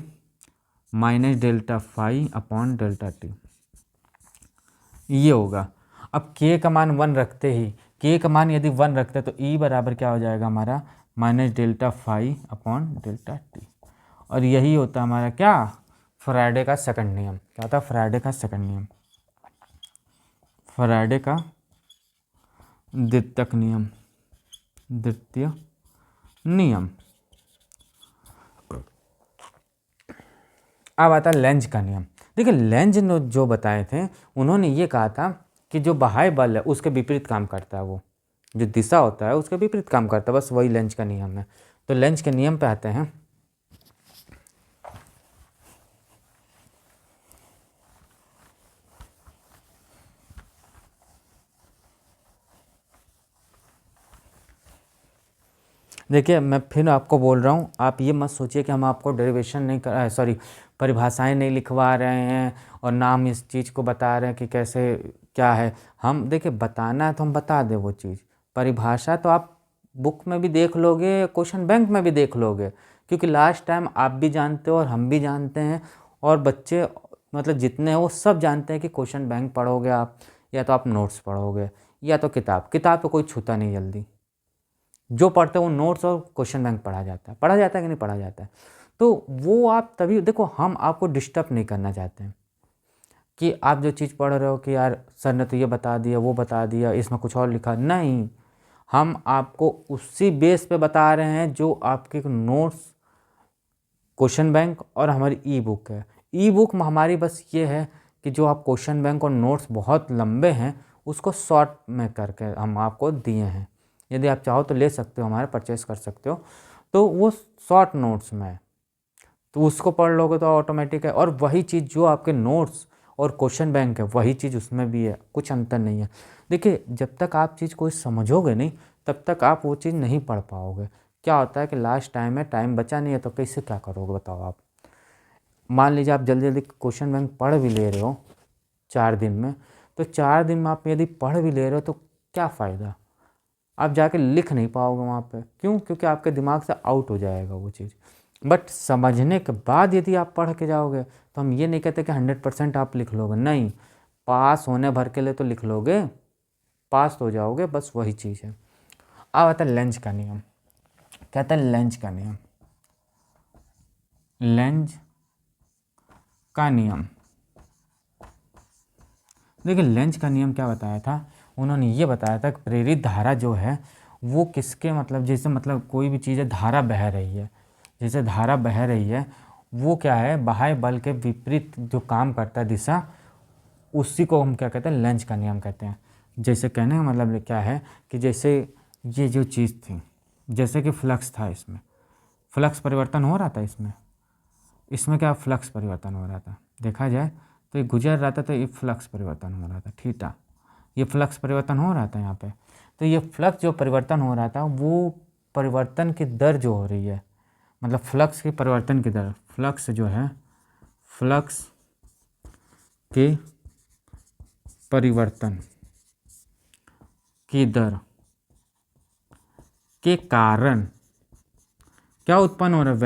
minus delta phi upon delta t, ये होगा। अब के का मान 1 रखते ही, के का मान यदि 1 रखते तो ई बराबर क्या हो जाएगा हमारा, minus delta phi upon delta t. और यही होता है हमारा क्या, फैराडे का सेकंड नियम। क्या होता है, फैराडे का सेकंड नियम, फैराडे का द्वितीयक नियम, द्वितीय नियम। अब आता है लेंज का नियम। देखिए लेंज ने जो बताए थे, उन्होंने ये कहा था कि जो बाह्य बल है उसके विपरीत काम करता है, वो जो दिशा होता है उसके विपरीत काम करता है, बस वही लेंज का नियम है। तो लेंज के नियम पे आते हैं। देखिए मैं फिर आपको बोल रहा हूँ, आप ये मत सोचिए कि हम आपको डेरिवेशन नहीं कर, सॉरी परिभाषाएं नहीं लिखवा रहे हैं और ना हम इस चीज़ को बता रहे हैं कि कैसे क्या है। हम देखिए बताना है तो हम बता दें वो चीज़, परिभाषा तो आप बुक में भी देख लोगे, क्वेश्चन बैंक में भी देख लोगे, क्योंकि लास्ट टाइम आप भी जानते हो और हम भी जानते हैं और बच्चे मतलब जितने हैं वो सब जानते हैं कि क्वेश्चन बैंक पढ़ोगे आप, या तो आप नोट्स पढ़ोगे या तो किताब तो कोई छूता नहीं जल्दी। जो पढ़ते हैं वो नोट्स और क्वेश्चन बैंक पढ़ा जाता है कि नहीं पढ़ा जाता है। तो वो आप तभी देखो, हम आपको डिस्टर्ब नहीं करना चाहते हैं कि आप जो चीज़ पढ़ रहे हो कि यार सर ने तो ये बता दिया, वो बता दिया, इसमें कुछ और लिखा नहीं। हम आपको उसी बेस पे बता रहे हैं जो आपके नोट्स, क्वेश्चन बैंक और हमारी ई बुक है। ई बुक में हमारी बस ये है कि जो आप क्वेश्चन बैंक और नोट्स बहुत लंबे हैं उसको शॉर्ट में करके हम आपको दिए हैं। यदि आप चाहो तो ले सकते हो, हमारे परचेस कर सकते हो। तो वो शॉर्ट नोट्स में है, तो उसको पढ़ लोगे तो ऑटोमेटिक है। और वही चीज़ जो आपके नोट्स और क्वेश्चन बैंक है वही चीज़ उसमें भी है, कुछ अंतर नहीं है। देखिए जब तक आप चीज़ कोई समझोगे नहीं तब तक आप वो चीज़ नहीं पढ़ पाओगे। क्या होता है कि लास्ट टाइम है, टाइम बचा नहीं है, तो कैसे क्या करोगे बताओ आप। मान लीजिए आप जल्दी जल्दी क्वेश्चन बैंक पढ़ भी ले रहे हो 4 दिन में, तो 4 दिन में आप यदि पढ़ भी ले रहे हो तो क्या फ़ायदा, आप जाके लिख नहीं पाओगे वहाँ पे। क्यों? क्योंकि आपके दिमाग से आउट हो जाएगा वो चीज़। बट समझने के बाद यदि आप पढ़ के जाओगे तो हम ये नहीं कहते कि 100% आप लिख लोगे, नहीं, पास होने भर के लिए तो लिख लोगे, पास तो हो जाओगे, बस वही चीज़ है। अब आता है लेंज का नियम। कहता है लेंज का नियम, लेंज का नियम। देखिए लेंज का नियम क्या बताया था, उन्होंने ये बताया था कि प्रेरित धारा जो है वो किसके मतलब, जैसे मतलब कोई भी चीज़ है, धारा बह रही है, जैसे धारा बह रही है वो क्या है, बाह्य बल के विपरीत जो काम करता है दिशा, उसी को हम क्या कहते हैं, लेंज का नियम कहते हैं। जैसे कहने का मतलब क्या है कि जैसे ये जो चीज़ थी, जैसे कि फ्लक्स था, इसमें फ्लक्स परिवर्तन हो रहा था, इसमें क्या फ्लक्स परिवर्तन हो रहा था, देखा जाए तो ये गुजर रहा था तो ये फ्लक्स परिवर्तन हो रहा था, थीटा, ये फ्लक्स परिवर्तन हो रहा था यहाँ पे। तो ये फ्लक्स जो परिवर्तन हो रहा था वो परिवर्तन की दर जो हो रही है, मतलब फ्लक्स के परिवर्तन की दर, फ्लक्स जो है, फ्लक्स के परिवर्तन की दर के कारण क्या उत्पन्न हो रहा है,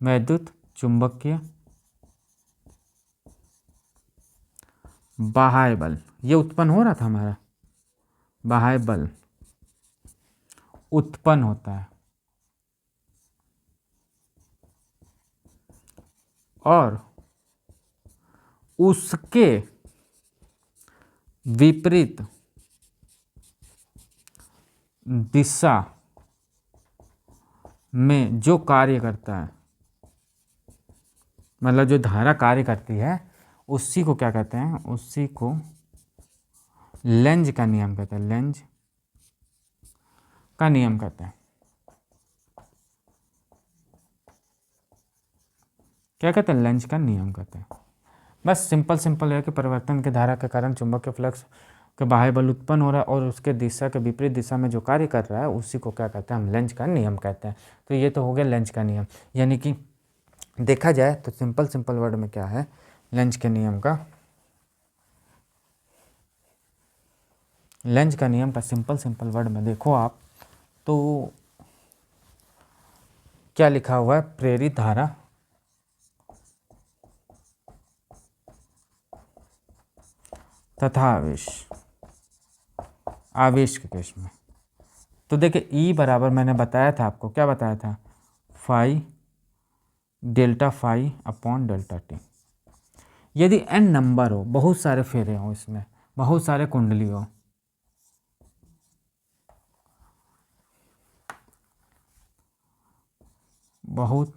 वैद्युत चुंबकीय बाह्य बल, ये उत्पन्न हो रहा था हमारा, बाह्य बल उत्पन्न होता है और उसके विपरीत दिशा में जो कार्य करता है, मतलब जो धारा कार्य करती है, उसी को क्या कहते हैं, उसी को लेंज का नियम कहते हैं, लेंज का नियम कहते हैं। क्या कहते हैं, लेंज का नियम कहते हैं। बस सिंपल है कि परिवर्तन की धारा के कारण चुंबक के फ्लक्स के बाह्य बल उत्पन्न हो रहा है और उसके दिशा के विपरीत दिशा में जो कार्य कर रहा है उसी को क्या कहते हैं, हम लेंज का नियम कहते हैं। तो ये तो हो गया लेंज का नियम। यानी कि देखा जाए तो सिंपल वर्ड में क्या है, लेंज के नियम का, लेंज का नियम का सिंपल वर्ड में देखो आप तो क्या लिखा हुआ है, प्रेरित धारा तथा आवेश के केस में। तो देखिए E बराबर मैंने बताया था आपको, क्या बताया था, phi delta phi upon delta t. यदि n नंबर हो, बहुत सारे फेरे हो, इसमें बहुत सारे कुंडली हो, बहुत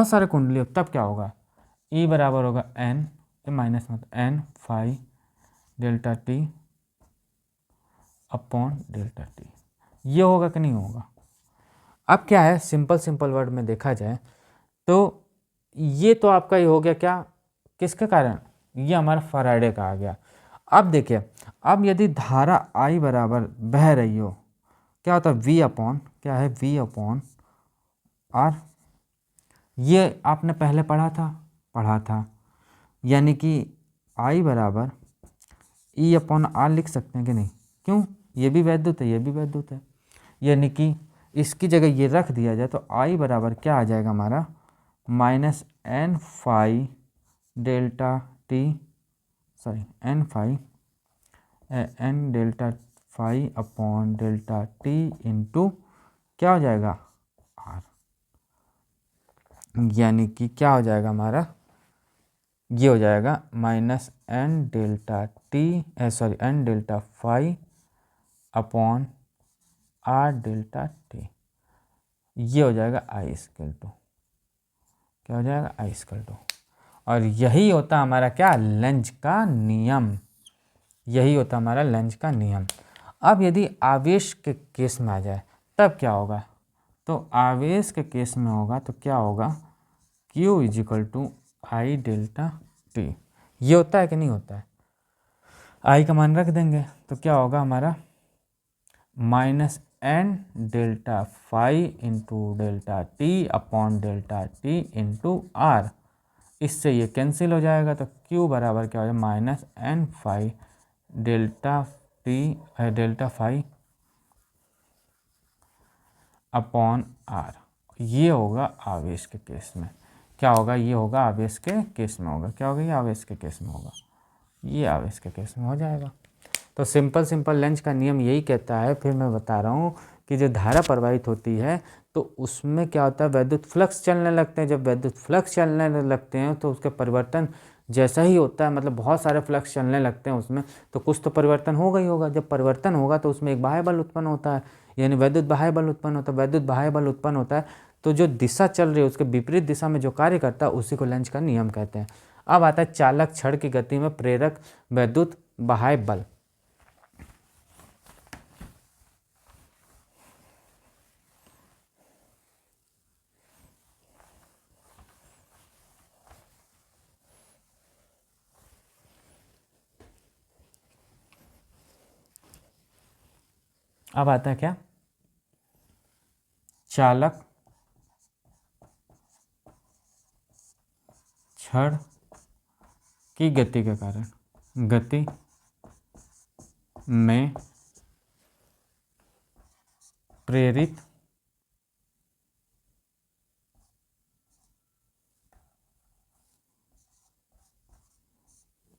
सारे कुंडली हो, तब क्या होगा, E बराबर होगा n माइनस मत n phi delta t upon delta t. ये होगा कि नहीं होगा। अब क्या है, सिंपल वर्ड में देखा जाए तो ये तो आपका ही हो गया, क्या किसके कारण, ये हमारा फैराडे का आ गया। अब देखिए, अब यदि धारा I बराबर बह रही हो, क्या होता है, V अपॉन क्या है, V अपॉन R। ये आपने पहले पढ़ा था, यानी कि I बराबर E अपॉन R लिख सकते हैं कि नहीं, क्यों, ये भी वैद्युत है, ये भी वैद्युत है, यानी कि इसकी जगह ये रख दिया जाए तो I बराबर क्या आ जाएगा हमारा, minus n phi delta t, sorry n delta phi upon delta t into क्या हो जाएगा, R। यानी कि क्या हो जाएगा हमारा, ये हो जाएगा minus n delta t, sorry n delta phi upon R delta t. ये हो जाएगा I स्क्वायर टू, क्या हो जाएगा, I स्क्वायर टू। और यही होता हमारा क्या, लेंज का नियम, यही होता हमारा लेंज का नियम। अब यदि आवेश के केस में आ जाए तब क्या होगा, तो आवेश के केस में होगा तो क्या होगा, Q is equal to I delta t. ये होता है कि नहीं होता है, आई का मान रख देंगे तो क्या होगा हमारा, minus n delta phi into delta t upon delta t into R. इससे ये कैंसिल हो जाएगा तो Q बराबर क्या हो जाएगा, minus n phi delta t delta phi upon R. ये होगा आवेश के केस में। क्या होगा? ये होगा आवेश के केस में होगा। क्या होगा? ये आवेश के केस में होगा। ये आवेश के केस में हो जाएगा। तो सिंपल लेंज का नियम यही कहता है। फिर मैं बता रहा हूँ कि जो धारा प्रवाहित होती है तो उसमें क्या होता है, वैद्युत फ्लक्स चलने लगते हैं। जब वैद्युत फ्लक्स चलने लगते हैं तो उसके परिवर्तन जैसा ही होता है, मतलब बहुत सारे फ्लक्स चलने लगते हैं उसमें, तो कुछ तो परिवर्तन होगा ही होगा। जब परिवर्तन होगा तो उसमें एक बाह्य बल उत्पन्न होता है, यानी वैद्युत बाह्य बल उत्पन्न होता है। वैद्युत बाह्य बल उत्पन्न होता है तो जो दिशा चल रही है उसके विपरीत दिशा में जो कार्य करता है उसी को लेंज का नियम कहते हैं। अब आता है चालक छड़ की गति में प्रेरक वैद्युत बाह्य बल। अब आता है क्या? चालक छड़ की गति के कारण, गति में प्रेरित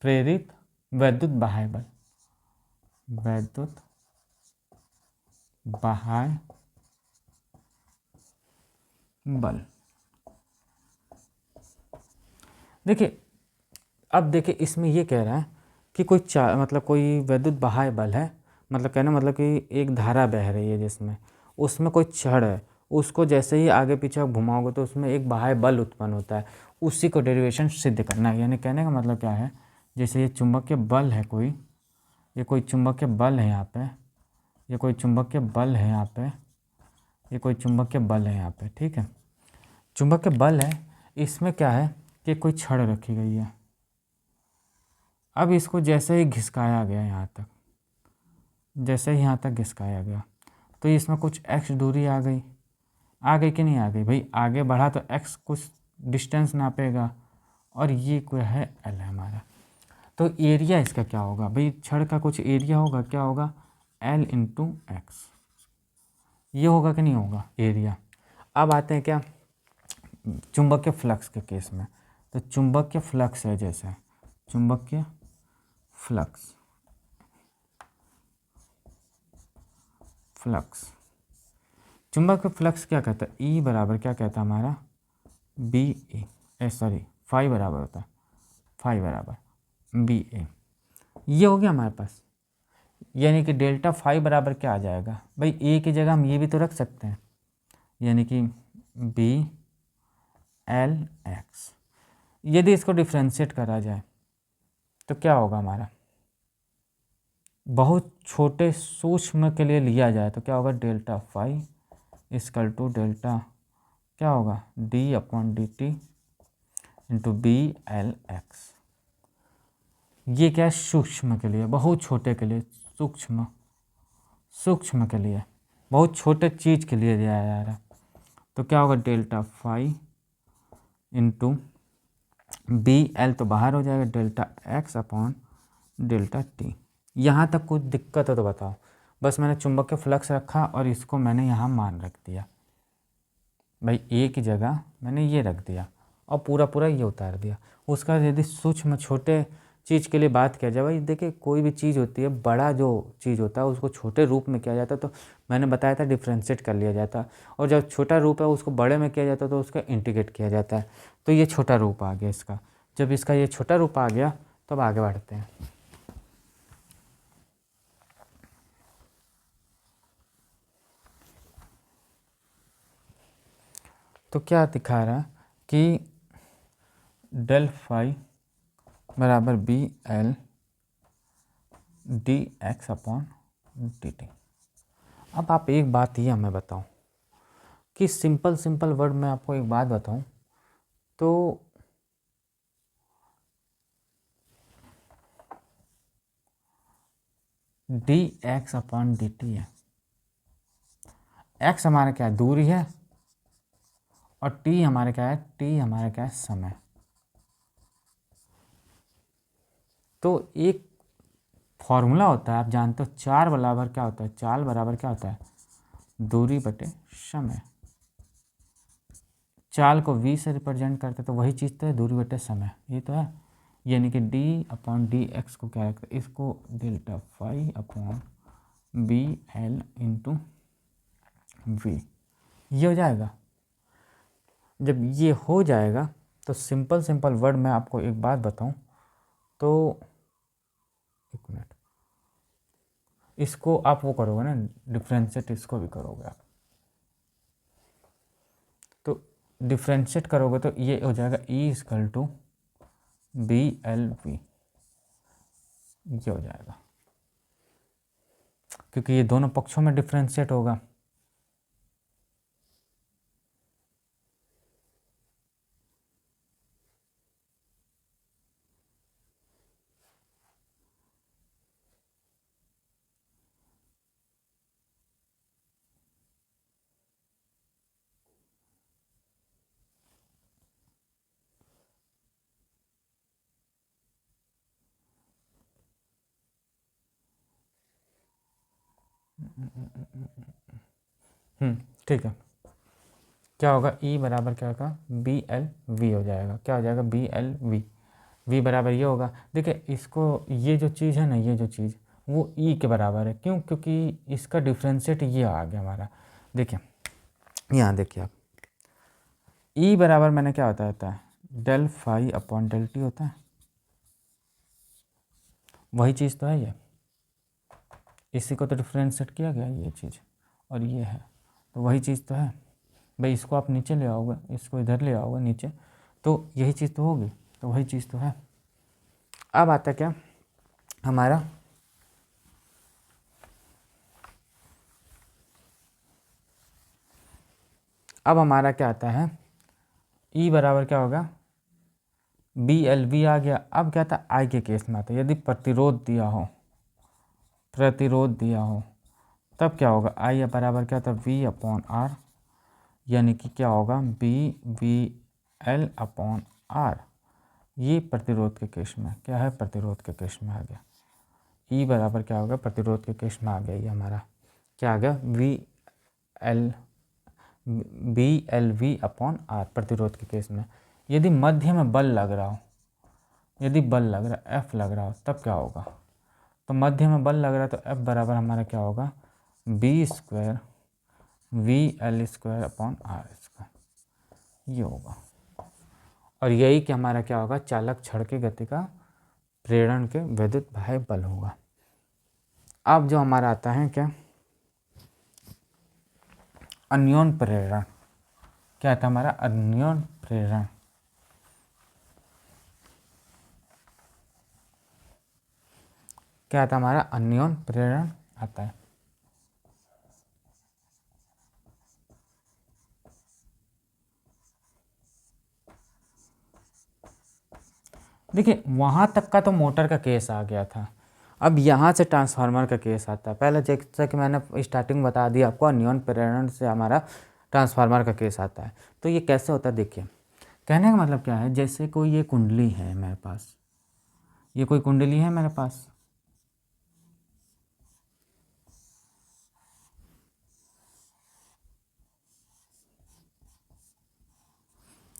वैद्युत बाह्य बल, वैद्युत बाह्य बल। देखिए, अब देखिए इसमें ये कह रहा है कि कोई मतलब कोई वैद्युत बाह्य बल है, मतलब कहना मतलब कि एक धारा बह रही है जिसमें, उसमें कोई छड़ है, उसको जैसे ही आगे पीछे आप घुमाओगे तो उसमें एक बाह्य बल उत्पन्न होता है। उसी को डेरिवेशन सिद्ध करना है। यानी कहने का मतलब क्या है, जैसे ये चुंबकीय बल है कोई, ये कोई चुंबकीय बल है यहाँ पे, ये कोई चुंबकीय बल है यहाँ पे, ये कोई चुंबकीय बल है यहाँ पे, ठीक है। चुंबकीय बल है, इसमें क्या है कि कोई छड़ रखी गई है। अब इसको जैसे ही घिसकाया गया यहाँ तक, जैसे ही यहाँ तक घिसकाया गया तो इसमें कुछ x दूरी आ गई कि नहीं आ गई? भाई आगे बढ़ा तो x कुछ डिस्टेंस नापेगा और ये कोई है L है हमारा। तो एरिया इसका क्या होगा भाई? छड़ का कुछ एरिया होगा, क्या होगा? L into x. ये होगा कि नहीं होगा एरिया? अब आते हैं क्या चुंबकीय फ्लक्स के केस में। तो चुंबकीय फ्लक्स है, जैसे चुंबकीय फ्लक्स चुंबकीय फ्लक्स क्या कहता है? E बराबर क्या कहता है हमारा? बी ए, सॉरी फाई बराबर होता है, फाई बराबर बी ए। ये हो गया हमारे पास। यानी कि डेल्टा फाई बराबर क्या आ जाएगा भाई? ए की जगह हम ये भी तो रख सकते हैं, यानी कि बी एल एक्स। यदि इसको डिफ्रेंशिएट करा जाए तो क्या होगा हमारा? बहुत छोटे सूक्ष्म के लिए लिया जाए तो क्या होगा? Delta phi equal to delta क्या होगा? D upon d t into B L x. ये क्या है? सूक्ष्म के लिए, बहुत छोटे के लिए, सूक्ष्म के लिए, बहुत छोटे चीज़ के लिए दिया जा रहा है। तो क्या होगा? Delta phi into B L तो बाहर हो जाएगा, delta x upon delta t. यहाँ तक कुछ दिक्कत है तो बताओ। बस मैंने चुंबकीय फ्लक्स रखा और इसको मैंने यहाँ मान रख दिया भाई, ए की जगह मैंने ये रख दिया और पूरा ये उतार दिया। उसका यदि सूक्ष्म छोटे चीज़ के लिए बात किया जाए, भाई देखिए कोई भी चीज़ होती है, बड़ा जो चीज़ होता है उसको छोटे रूप में किया जाता है, तो मैंने बताया था डिफ्रेंशिएट कर लिया जाता है। और जब छोटा रूप है उसको बड़े में किया जाता है तो उसका इंटीग्रेट किया जाता है। तो ये छोटा रूप आ गया इसका। जब इसका ये छोटा रूप आ गया तो अब आगे बढ़ते हैं। तो क्या दिखा रहा है कि डेल फाई बराबर B L d x upon d t. अब आप एक बात ये हमें बताओ कि सिंपल वर्ड में आपको एक बात बताऊं तो D x upon d T है। एक्स हमारा क्या है? दूरी है, और टी हमारे क्या है? टी हमारा क्या है? समय। तो एक फॉर्मूला होता है, आप जानते हो, चाल बराबर क्या होता है? चाल बराबर क्या होता है? दूरी बटे समय। चाल को v से रिप्रेजेंट करते तो वही चीज़ तो है, दूरी बटे समय, ये तो है। यानी कि d/dx को क्या रखते हैं, इसको delta phi upon B L into v, ये हो जाएगा। जब ये हो जाएगा तो सिंपल वर्ड मैं आपको एक बात बताऊं तो, एक मिनट, इसको आप वो करोगे ना डिफ्रेंशिएट, इसको भी करोगे आप, तो डिफ्रेंशिएट करोगे तो ये हो जाएगा E = BLV, ये हो जाएगा क्योंकि ये दोनों पक्षों में डिफ्रेंशिएट होगा। ठीक है, क्या होगा, E बराबर क्या होगा BLV हो जाएगा, क्या हो जाएगा BLV, V बराबर ये होगा। देखिए इसको, ये जो चीज़ है ना, ये जो चीज़ वो E के बराबर है, क्यों, क्योंकि इसका डिफ्रेंशिएट ये आ गया हमारा। देखिए यहाँ देखिए आप, E बराबर मैंने क्या होता है del phi upon del t होता है, वही चीज़ तो है ये, इसी को तो डिफ्रेंशिएट किया गया ये चीज़, और ये है तो वही चीज़ तो है भाई। इसको आप नीचे ले आओगे, इसको इधर ले आओगे नीचे, तो यही चीज़ तो होगी, तो वही चीज़ तो है। अब आता क्या हमारा, अब हमारा क्या आता है, E बराबर क्या होगा BLV आ गया। अब क्या था I के केस में आता है, यदि प्रतिरोध दिया हो तब क्या होगा, I बराबर क्या था V/R, यानी कि क्या होगा BVL/R। ये प्रतिरोध के केस में क्या है, प्रतिरोध के केस में आ गया। E बराबर क्या होगा, प्रतिरोध के केस में आ गया, ये हमारा क्या आ गया BLV/R प्रतिरोध के केस में। यदि मध्य में बल लग रहा हो, यदि बल लग रहा है F लग रहा हो, तब क्या होगा, तो मध्य में बल लग रहा है तो F बराबर हमारा क्या होगा B² VL²/R², ये होगा। और यही कि हमारा क्या होगा, चालक छड़ की गति का प्रेरण के विद्युत बाह्य बल होगा। अब जो हमारा आता है क्या, अन्योन प्रेरण, क्या आता है हमारा अन्योन प्रेरण। क्या आता है हमारा अन्योन प्रेरण आता है। देखिए वहाँ तक का तो मोटर का केस आ गया था, अब यहाँ से ट्रांसफार्मर का केस आता है। पहले जैसा कि मैंने स्टार्टिंग बता दिया आपको, अन्योन प्रेरण से हमारा ट्रांसफार्मर का केस आता है। तो ये कैसे होता है, देखिए कहने का मतलब क्या है, जैसे कोई ये कुंडली है मेरे पास, ये कोई कुंडली है मेरे पास,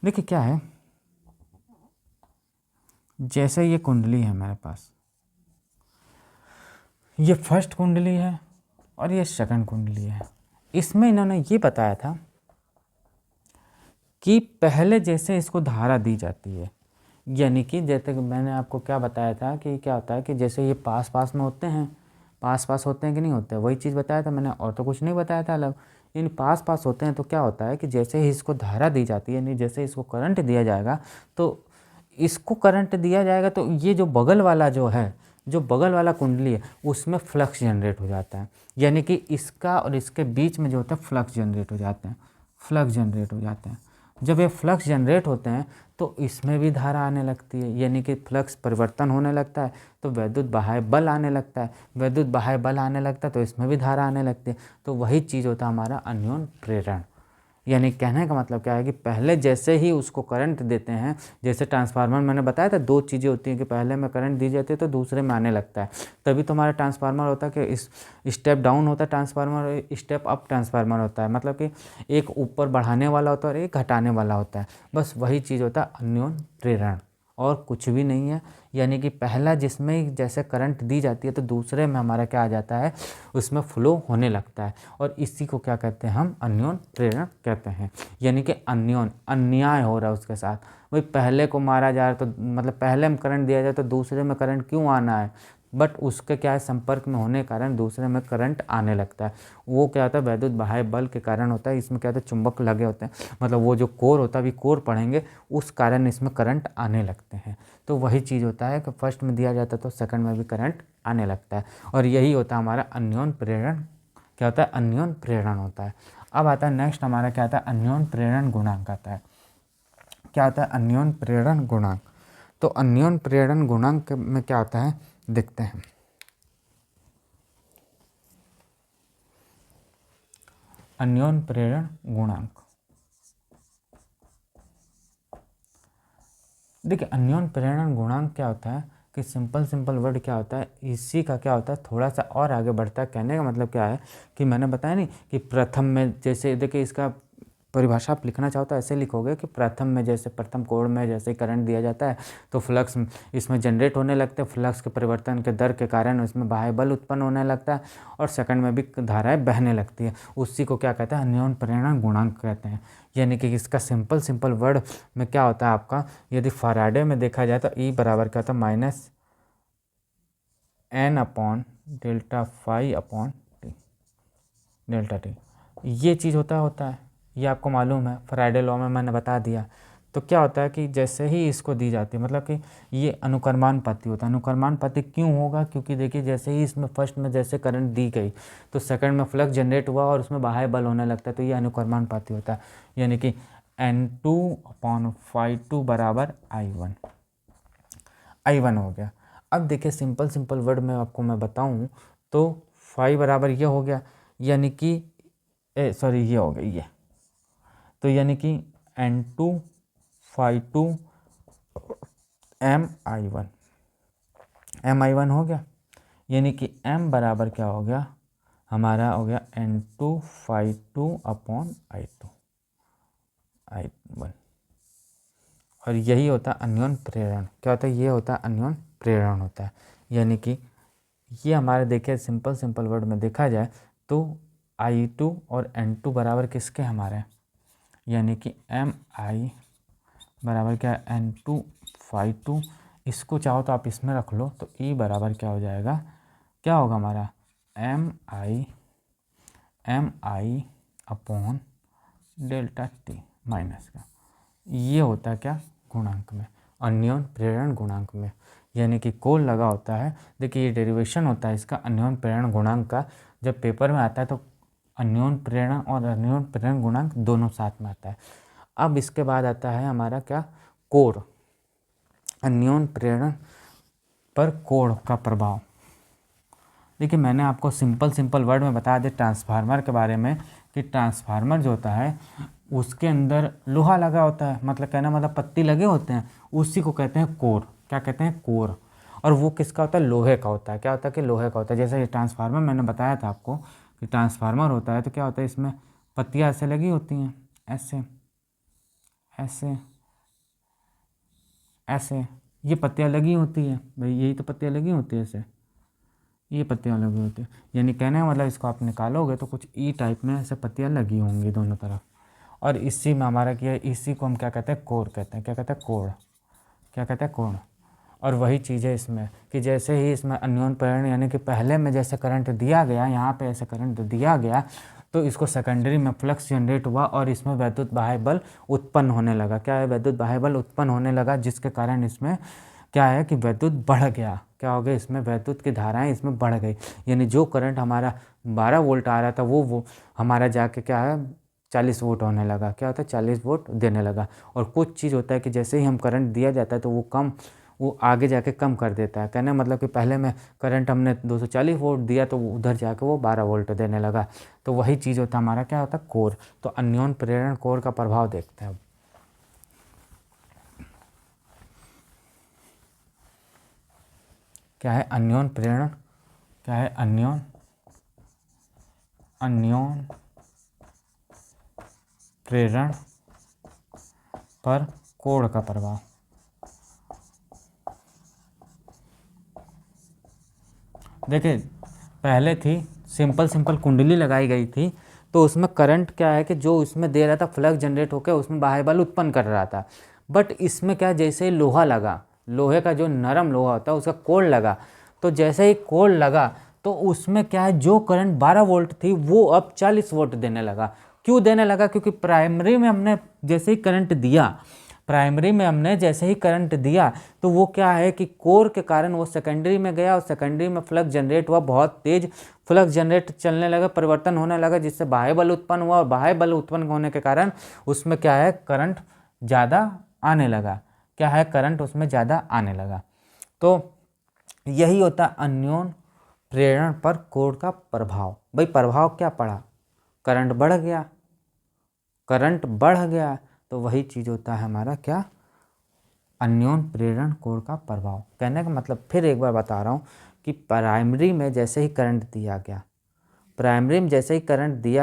देखिए क्या है, जैसे ये कुंडली है मेरे पास, ये फर्स्ट कुंडली है और ये सेकंड कुंडली है। इसमें इन्होंने ये बताया था कि पहले जैसे इसको धारा दी जाती है, यानी कि जैसे कि मैंने आपको क्या बताया था कि क्या होता है कि जैसे ये पास पास में होते हैं, पास होते हैं कि नहीं होते, वही चीज़ बताया था मैंने, और तो कुछ नहीं बताया था अलग। इन पास होते हैं तो क्या होता है कि जैसे ही इसको धारा दी जाती है, यानी जैसे इसको करंट दिया जाएगा, तो इसको करंट दिया जाएगा तो ये जो बगल वाला जो है, जो बगल वाला कुंडली है, उसमें फ्लक्स जनरेट हो जाता है। यानी कि इसका और इसके बीच में जो होता है फ्लक्स जनरेट हो जाते हैं, फ्लक्स जनरेट हो जाते हैं। जब ये फ्लक्स जनरेट होते हैं तो इसमें भी धारा आने लगती है, यानी कि फ्लक्स परिवर्तन होने लगता है, तो विद्युत बाह्य बल आने लगता है, विद्युत बाह्य बल आने लगता है तो इसमें भी धारा आने लगती है। तो वही चीज़ होता है हमारा अन्योन प्रेरण। यानी कहने का मतलब क्या है कि पहले जैसे ही उसको करंट देते हैं, जैसे ट्रांसफार्मर मैंने बताया था 2 चीज़ें होती हैं कि पहले में करंट दी जाती है तो दूसरे में आने लगता है, तभी तो हमारा ट्रांसफार्मर होता है कि इस स्टेप डाउन होता है ट्रांसफार्मर, स्टेप अप ट्रांसफार्मर होता है, मतलब कि एक ऊपर बढ़ाने वाला होता है और एक घटाने वाला होता है, बस वही चीज़ होता है अन्योन प्रेरण और कुछ भी नहीं है। यानी कि पहला जिसमें जैसे करंट दी जाती है तो दूसरे में हमारा क्या आ जाता है, उसमें फ्लो होने लगता है, और इसी को क्या कहते हैं हम, अन्योन प्रेरण कहते हैं। यानी कि अन्योन अन्याय हो रहा है उसके साथ, भाई पहले को मारा जा रहा है तो मतलब पहले में करंट दिया जाए तो दूसरे में करंट क्यों आना है, बट उसके क्या है संपर्क में होने के कारण दूसरे में करंट आने लगता है। वो क्या होता है वैद्युत बाह्य बल के कारण होता है, इसमें क्या होता है चुंबक लगे होते हैं, मतलब वो जो कोर होता है, अभी कोर पढ़ेंगे, उस कारण इसमें करंट आने लगते हैं। तो वही चीज़ होता है कि फर्स्ट में दिया जाता है तो सेकंड में भी करंट आने लगता है, और यही होता है हमारा अन्योन प्रेरण। क्या होता है, अन्योन प्रेरण होता है। अब आता है नेक्स्ट हमारा क्या आता है, अन्योन प्रेरण गुणांक आता है। क्या आता है, अन्योन प्रेरण गुणांक। तो अन्योन प्रेरण गुणांक में क्या होता है देखते हैं। अन्योन प्रेरण गुणांक, देखिए अन्योन प्रेरण गुणांक क्या होता है कि सिंपल वर्ड क्या होता है, इसी का क्या होता है थोड़ा सा और आगे बढ़ता है। कहने का मतलब क्या है कि मैंने बताया नहीं कि प्रथम में जैसे देखिए इसका परिभाषा आप लिखना चाहो तो ऐसे लिखोगे कि प्रथम में जैसे प्रथम कोण में जैसे करंट दिया जाता है तो फ्लक्स इसमें जनरेट होने लगते हैं, फ्लक्स के परिवर्तन के दर के कारण इसमें बाह्य बल उत्पन्न होने लगता है, और सेकंड में भी धाराएं बहने लगती है। उसी को क्या कहते हैं, अन्योन प्रेरण गुणांक कहते हैं। यानी कि इसका सिंपल वर्ड में क्या होता है आपका, यदि फैराडे में देखा जाए तो ई बराबर क्या होता है minus N upon delta phi upon t, delta t, ये चीज़ होता है, ये आपको मालूम है, फैराडे लॉ में मैंने बता दिया। तो क्या होता है कि जैसे ही इसको दी जाती है, मतलब कि ये अनुक्रमानुपाती होता है। अनुक्रमानुपाती क्यों होगा, क्योंकि देखिए जैसे ही इसमें फर्स्ट में जैसे करंट दी गई तो सेकंड में फ्लक्स जनरेट हुआ और उसमें बाह्य बल होने लगता है, तो ये अनुक्रमानुपाती होता है। यानी कि N2 अपॉन φ2 बराबर I1 हो गया। अब देखिए सिंपल वर्ड में आपको मैं बताऊं तो फाई बराबर ये हो गया, यानी कि सॉरी ये हो गया ये, तो यानी कि N2 φ2 Mi1 हो गया, यानी कि M बराबर क्या हो गया हमारा, हो गया N2 φ2 अपॉन I1। और यही होता है अन्योन प्रेरण। क्या होता है, ये होता है अन्योन प्रेरण होता है। यानी कि ये हमारे देखिए सिंपल वर्ड में देखा जाए तो I2 और N2 बराबर किसके हमारे, यानी कि Mi बराबर क्या है N2 φ2, इसको चाहो तो आप इसमें रख लो, तो E बराबर क्या हो जाएगा, क्या होगा हमारा Mi upon delta T minus का। ये होता है क्या गुणांक में, अन्योन प्रेरण गुणांक में, यानी कि कोल लगा होता है। देखिए ये डेरिवेशन होता है इसका अन्योन प्रेरण गुणांक का, जब पेपर में आता है तो अन्योन प्रेरण और अन्योन प्रेरण गुणांक दोनों साथ में आता है। अब इसके बाद आता है हमारा क्या, कोण, अन्योन प्रेरण पर कोण का प्रभाव। देखिए मैंने आपको सिंपल वर्ड में बता दिया ट्रांसफार्मर के बारे में कि ट्रांसफार्मर जो होता है उसके अंदर लोहा लगा होता है, मतलब कहना मतलब पत्ती लगे होते हैं, उसी को कहते हैं कोर। क्या कहते हैं, कोर। और वो किसका होता है, लोहे का होता है। क्या होता है कि लोहे का होता है। जैसे ये ट्रांसफार्मर मैंने बताया था आपको कि ट्रांसफार्मर होता है तो क्या होता है, इसमें पत्तियाँ ऐसे लगी होती हैं, ऐसे ऐसे ऐसे, ये पत्तियाँ लगी होती है भाई, यही तो पत्तियाँ लगी होती है ऐसे, ये पत्तियाँ लगी होती है। यानी कहने का मतलब इसको आप निकालोगे तो कुछ ई टाइप में ऐसे पत्तियाँ लगी होंगी दोनों तरफ, और इसी में हमारा क्या है, इसी को हम क्या कहते हैं, कोर कहते हैं। क्या कहते हैं, कोण। क्या कहते हैं, कोण। और वही चीज़ है इसमें कि जैसे ही इसमें अन्योन प्रेरण, यानी कि पहले में जैसे करंट दिया गया, यहाँ पे ऐसे करंट दिया गया तो इसको सेकेंडरी में फ्लक्स जनरेट हुआ और इसमें वैद्युत बाह्य बल उत्पन्न होने लगा। क्या है, वैद्युत बाह्य बल उत्पन्न होने लगा, जिसके कारण इसमें क्या है कि वैद्युत बढ़ गया। क्या हो गया, इसमें वैद्युत की धाराएं इसमें बढ़ गई। यानी जो करंट हमारा 12 वोल्ट आ रहा था वो हमारा जाके क्या है 40 वोल्ट होने लगा। क्या होता है, 40 वोल्ट देने लगा। और कुछ चीज़ होता है कि जैसे ही हम करंट दिया जाता है तो वो कम वो आगे जाके कम कर देता है। कहने का मतलब कि पहले में करंट हमने 240 वोल्ट दिया तो उधर जाके वो 12 वोल्ट देने लगा। तो वही चीज़ होता है हमारा क्या होता है, कोर। तो अन्योन प्रेरण कोर का प्रभाव देखते हैं। क्या है अन्योन प्रेरण, क्या है अन्योन प्रेरण पर कोण का प्रभाव। देखिए पहले थी सिंपल कुंडली लगाई गई थी, तो उसमें करंट क्या है कि जो उसमें दे रहा था फ्लक्स जनरेट होकर उसमें बाह्य बल उत्पन्न कर रहा था। बट इसमें क्या, जैसे ही लोहा लगा, लोहे का जो नरम लोहा होता है उसका कोर लगा, तो जैसे ही कोर लगा तो उसमें क्या है, जो करंट 12 वोल्ट थी वो अब 40 वोल्ट देने लगा। क्यों देने लगा? क्योंकि प्राइमरी में हमने जैसे ही करंट दिया, तो वो क्या है कि कोर के कारण वो सेकेंडरी में गया और सेकेंडरी में फ्लक्स जनरेट हुआ, बहुत तेज फ्लक्स जनरेट चलने लगा, परिवर्तन होने लगा, जिससे बाह्य बल उत्पन्न हुआ और बाह्य बल उत्पन्न होने के कारण उसमें क्या है, करंट ज़्यादा आने लगा। क्या है, करंट उसमें ज़्यादा आने लगा। तो यही होता है अन्योन प्रेरण पर कोर का प्रभाव। भाई प्रभाव क्या पड़ा, करंट बढ़ गया, तो वही चीज़ होता है हमारा क्या, अन्योन प्रेरण कोण का प्रभाव। कहने का मतलब फिर एक बार बता रहा हूँ कि प्राइमरी में जैसे ही करंट दिया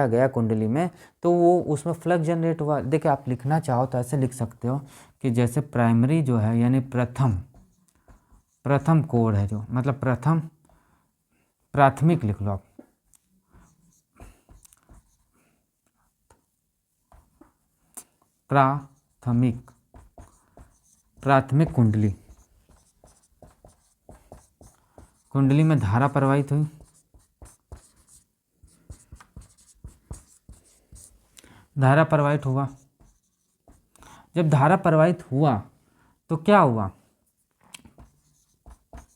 गया कुंडली में, तो वो उसमें फ्लक्स जनरेट हुआ। देखिए आप लिखना चाहो तो ऐसे लिख सकते हो कि जैसे प्राइमरी जो है यानी प्रथम कोण है, जो मतलब प्राथमिक लिख लो आप, प्राथमिक कुंडली में धारा प्रवाहित हुई, धारा प्रवाहित हुआ। जब धारा प्रवाहित हुआ तो क्या हुआ,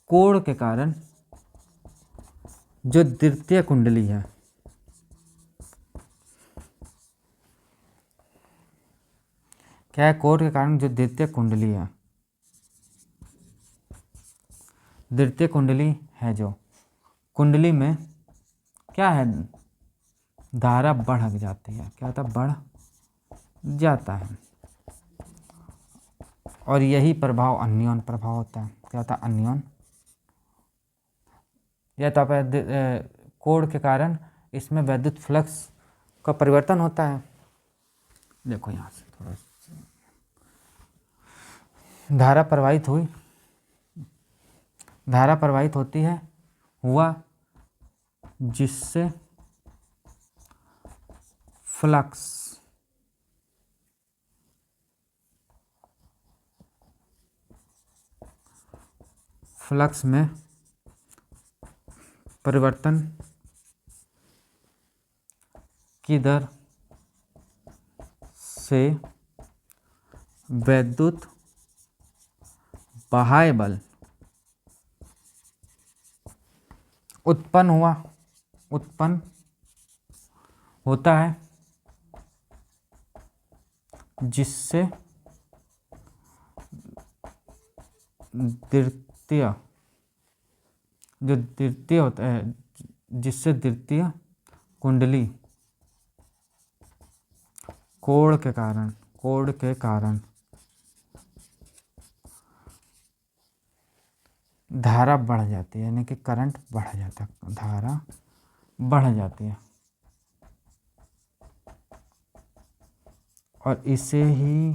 कोण के कारण जो द्वितीय कुंडली है, क्या है, कोण के कारण जो द्वितीय कुंडली है, जो कुंडली में क्या है, धारा बढ़ जाती है। क्या होता है, बढ़ जाता है। और यही प्रभाव अन्योन प्रभाव होता है। क्या होता है, अन्योन। या तो कोण के कारण इसमें वैद्युत फ्लक्स का परिवर्तन होता है। देखो यहाँ से थोड़ा धारा प्रवाहित होती है, हुआ, जिससे फ्लक्स में परिवर्तन की दर से वैद्युत बाह्य बल उत्पन्न होता है, जिससे द्वितीय कुंडली कोण के कारण धारा बढ़ जाती है, यानी कि करंट बढ़ जाता है, धारा बढ़ जाती है। और इसे ही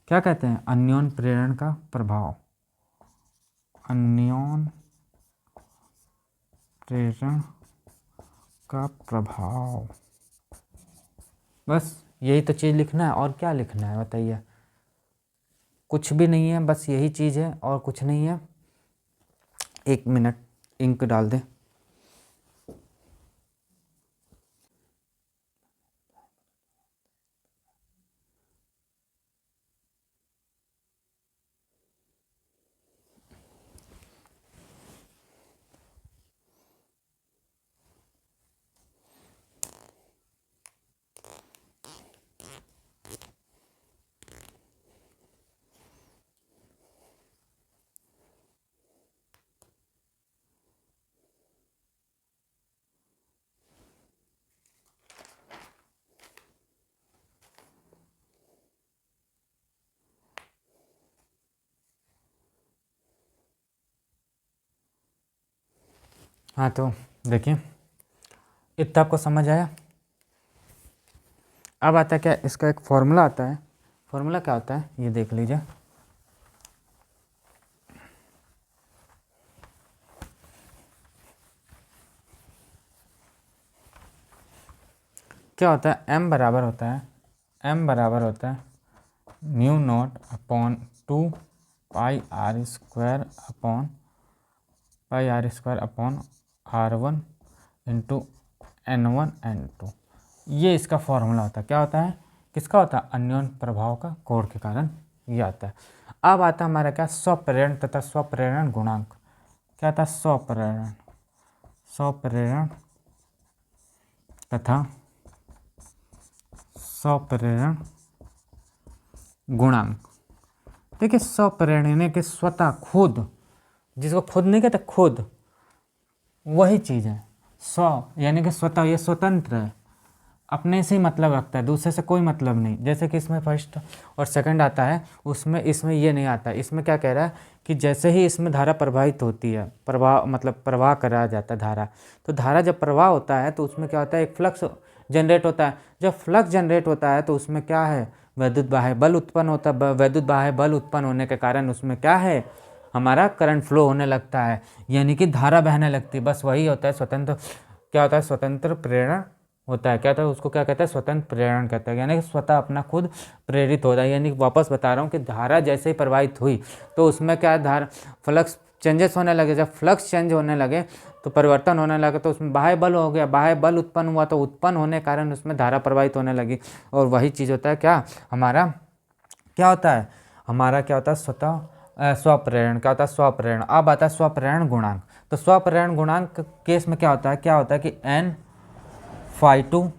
क्या कहते हैं, अन्योन प्रेरण का प्रभाव। अन्योन प्रेरण का प्रभाव। बस यही तो चीज़ लिखना है, और क्या लिखना है बताइए। कुछ भी नहीं है, बस यही चीज़ है और कुछ नहीं है। 1 मिनट इंक डाल दें। हाँ तो देखिए, इतना आपको समझ आया। अब आता है क्या, इसका एक फॉर्मूला आता है। फॉर्मूला क्या होता है ये देख लीजिए। क्या होता है, m बराबर होता है, m बराबर होता है mu naught upon 2 pi R square upon R1 into N1 N2। ये इसका फॉर्मूला होता है। क्या होता है, किसका होता है, अन्योन प्रभाव का, कोण के कारण ये आता है। अब आता है हमारा क्या, स्वप्रेरण तथा स्वप्रेरण गुणांक। क्या था, स्वप्रेरण तथा स्वप्रेरण गुणांक। देखिए स्वप्रेरण यानी कि स्वतः, खुद, जिसको खुद नहीं कहते, खुद वही चीज़ है। स्व यानी कि स्वतः, ये स्वतंत्र है, अपने से ही मतलब रखता है, दूसरे से कोई मतलब नहीं। जैसे कि इसमें फर्स्ट और सेकंड आता है, इसमें ये नहीं आता है। इसमें क्या कह रहा है कि जैसे ही इसमें धारा प्रवाहित होती है, प्रवाह मतलब प्रवाह कराया जाता है धारा, तो धारा जब प्रवाह होता है तो उसमें क्या होता है, एक फ्लक्स जनरेट होता है। जब फ्लक्स जनरेट होता है तो उसमें क्या है, वैद्युत बाह्य बल उत्पन्न होता है। वैद्युत बाह्य बल उत्पन्न होने के कारण उसमें क्या है, हमारा करंट फ्लो होने लगता है, यानी कि धारा बहने लगती है। बस वही होता है स्वतंत्र, क्या होता है, स्वतंत्र प्रेरण होता है। क्या होता है, उसको क्या कहते हैं, स्वतंत्र प्रेरण कहते हैं, यानी कि स्वतः अपना खुद प्रेरित होता है। यानी कि वापस बता रहा हूँ कि धारा जैसे ही प्रवाहित हुई तो उसमें क्या, धारा फ्लक्स चेंजेस होने लगे। जब फ्लक्स चेंज होने लगे तो परिवर्तन होने लगे, तो उसमें बाह्य बल हो गया, बाह्य बल उत्पन्न हुआ, तो उत्पन्न होने के कारण उसमें धारा प्रवाहित होने लगी। और वही चीज़ होता है क्या, हमारा क्या होता है, हमारा क्या होता है, स्वप्रेरण। क्या होता है, स्वप्रेरण। अब आता है स्वप्रेरण गुणांक। तो स्वप्रेरण गुणांक केस में क्या होता है, कि N/2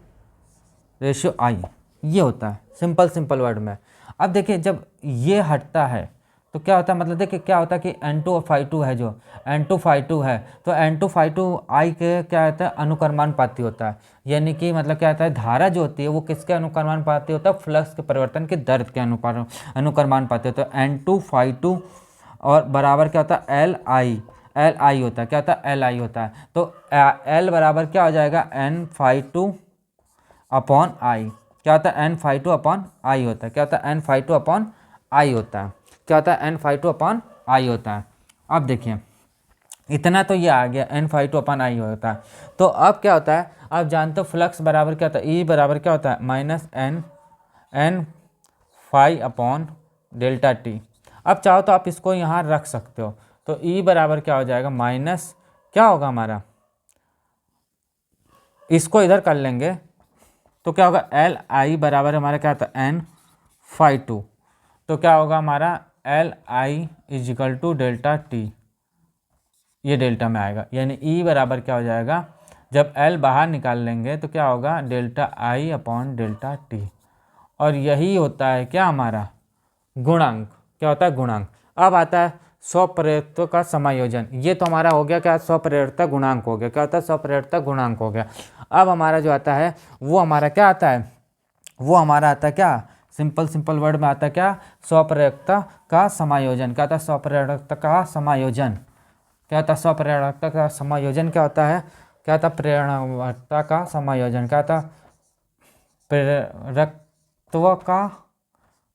ये होता है, सिंपल वर्ड में। अब देखिए जब ये हटता है तो क्या होता है, मतलब देखिए क्या होता है कि N2 और phi2 है, जो N2 phi2 है, तो N2 phi2 I के क्या होता है, अनुक्रमानुपाती होता है। यानी कि मतलब क्या होता है, धारा जो होती है वो किसके अनुक्रमानुपाती होता है, फ्लक्स के परिवर्तन के दर के अनुक्रमानुपाती होता है। N2 phi2 और बराबर क्या होता है, Li होता है। क्या होता है, Li होता है। तो L बराबर क्या हो जाएगा, N/2 अपॉन I। क्या होता है, N/2 अपॉन I होता है। क्या होता है, N/2 अपॉन I होता है। क्या होता है, N/2 अपॉन I होता है। अब देखिए इतना तो ये आ गया, N/2 अपॉन I होता है। तो अब क्या होता है, आप जानते हो फ्लक्स बराबर क्या होता है, E बराबर क्या होता है, minus N phi upon delta t. अब चाहो तो आप इसको यहाँ रख सकते हो, तो E बराबर क्या हो जाएगा, माइनस क्या होगा हमारा, इसको इधर कर लेंगे तो क्या होगा, Li बराबर हमारा क्या होता है, N/2। तो क्या होगा हमारा, Li is equal to delta t, ये डेल्टा में आएगा। यानी E बराबर क्या हो जाएगा, जब L बाहर निकाल लेंगे तो क्या होगा, delta I upon delta t. और यही होता है क्या हमारा गुणांक। क्या होता है, गुणांक। अब आता है स्वप्रेरितत्व का समायोजन। ये तो हमारा हो गया क्या, स्वप्रेरितता गुणांक हो गया। क्या होता है, स्वप्रेरितता गुणांक हो गया। अब हमारा जो आता है वो हमारा क्या आता है, वो हमारा आता है क्या, सिंपल वर्ड में आता है क्या, स्वप्रेरकता का समायोजन। क्या होता है, स्वप्रेरकता का समायोजन। क्या होता है, स्वप्रेरकता का समायोजन क्या होता है, क्या होता है, प्रेरणता का समायोजन। क्या होता है,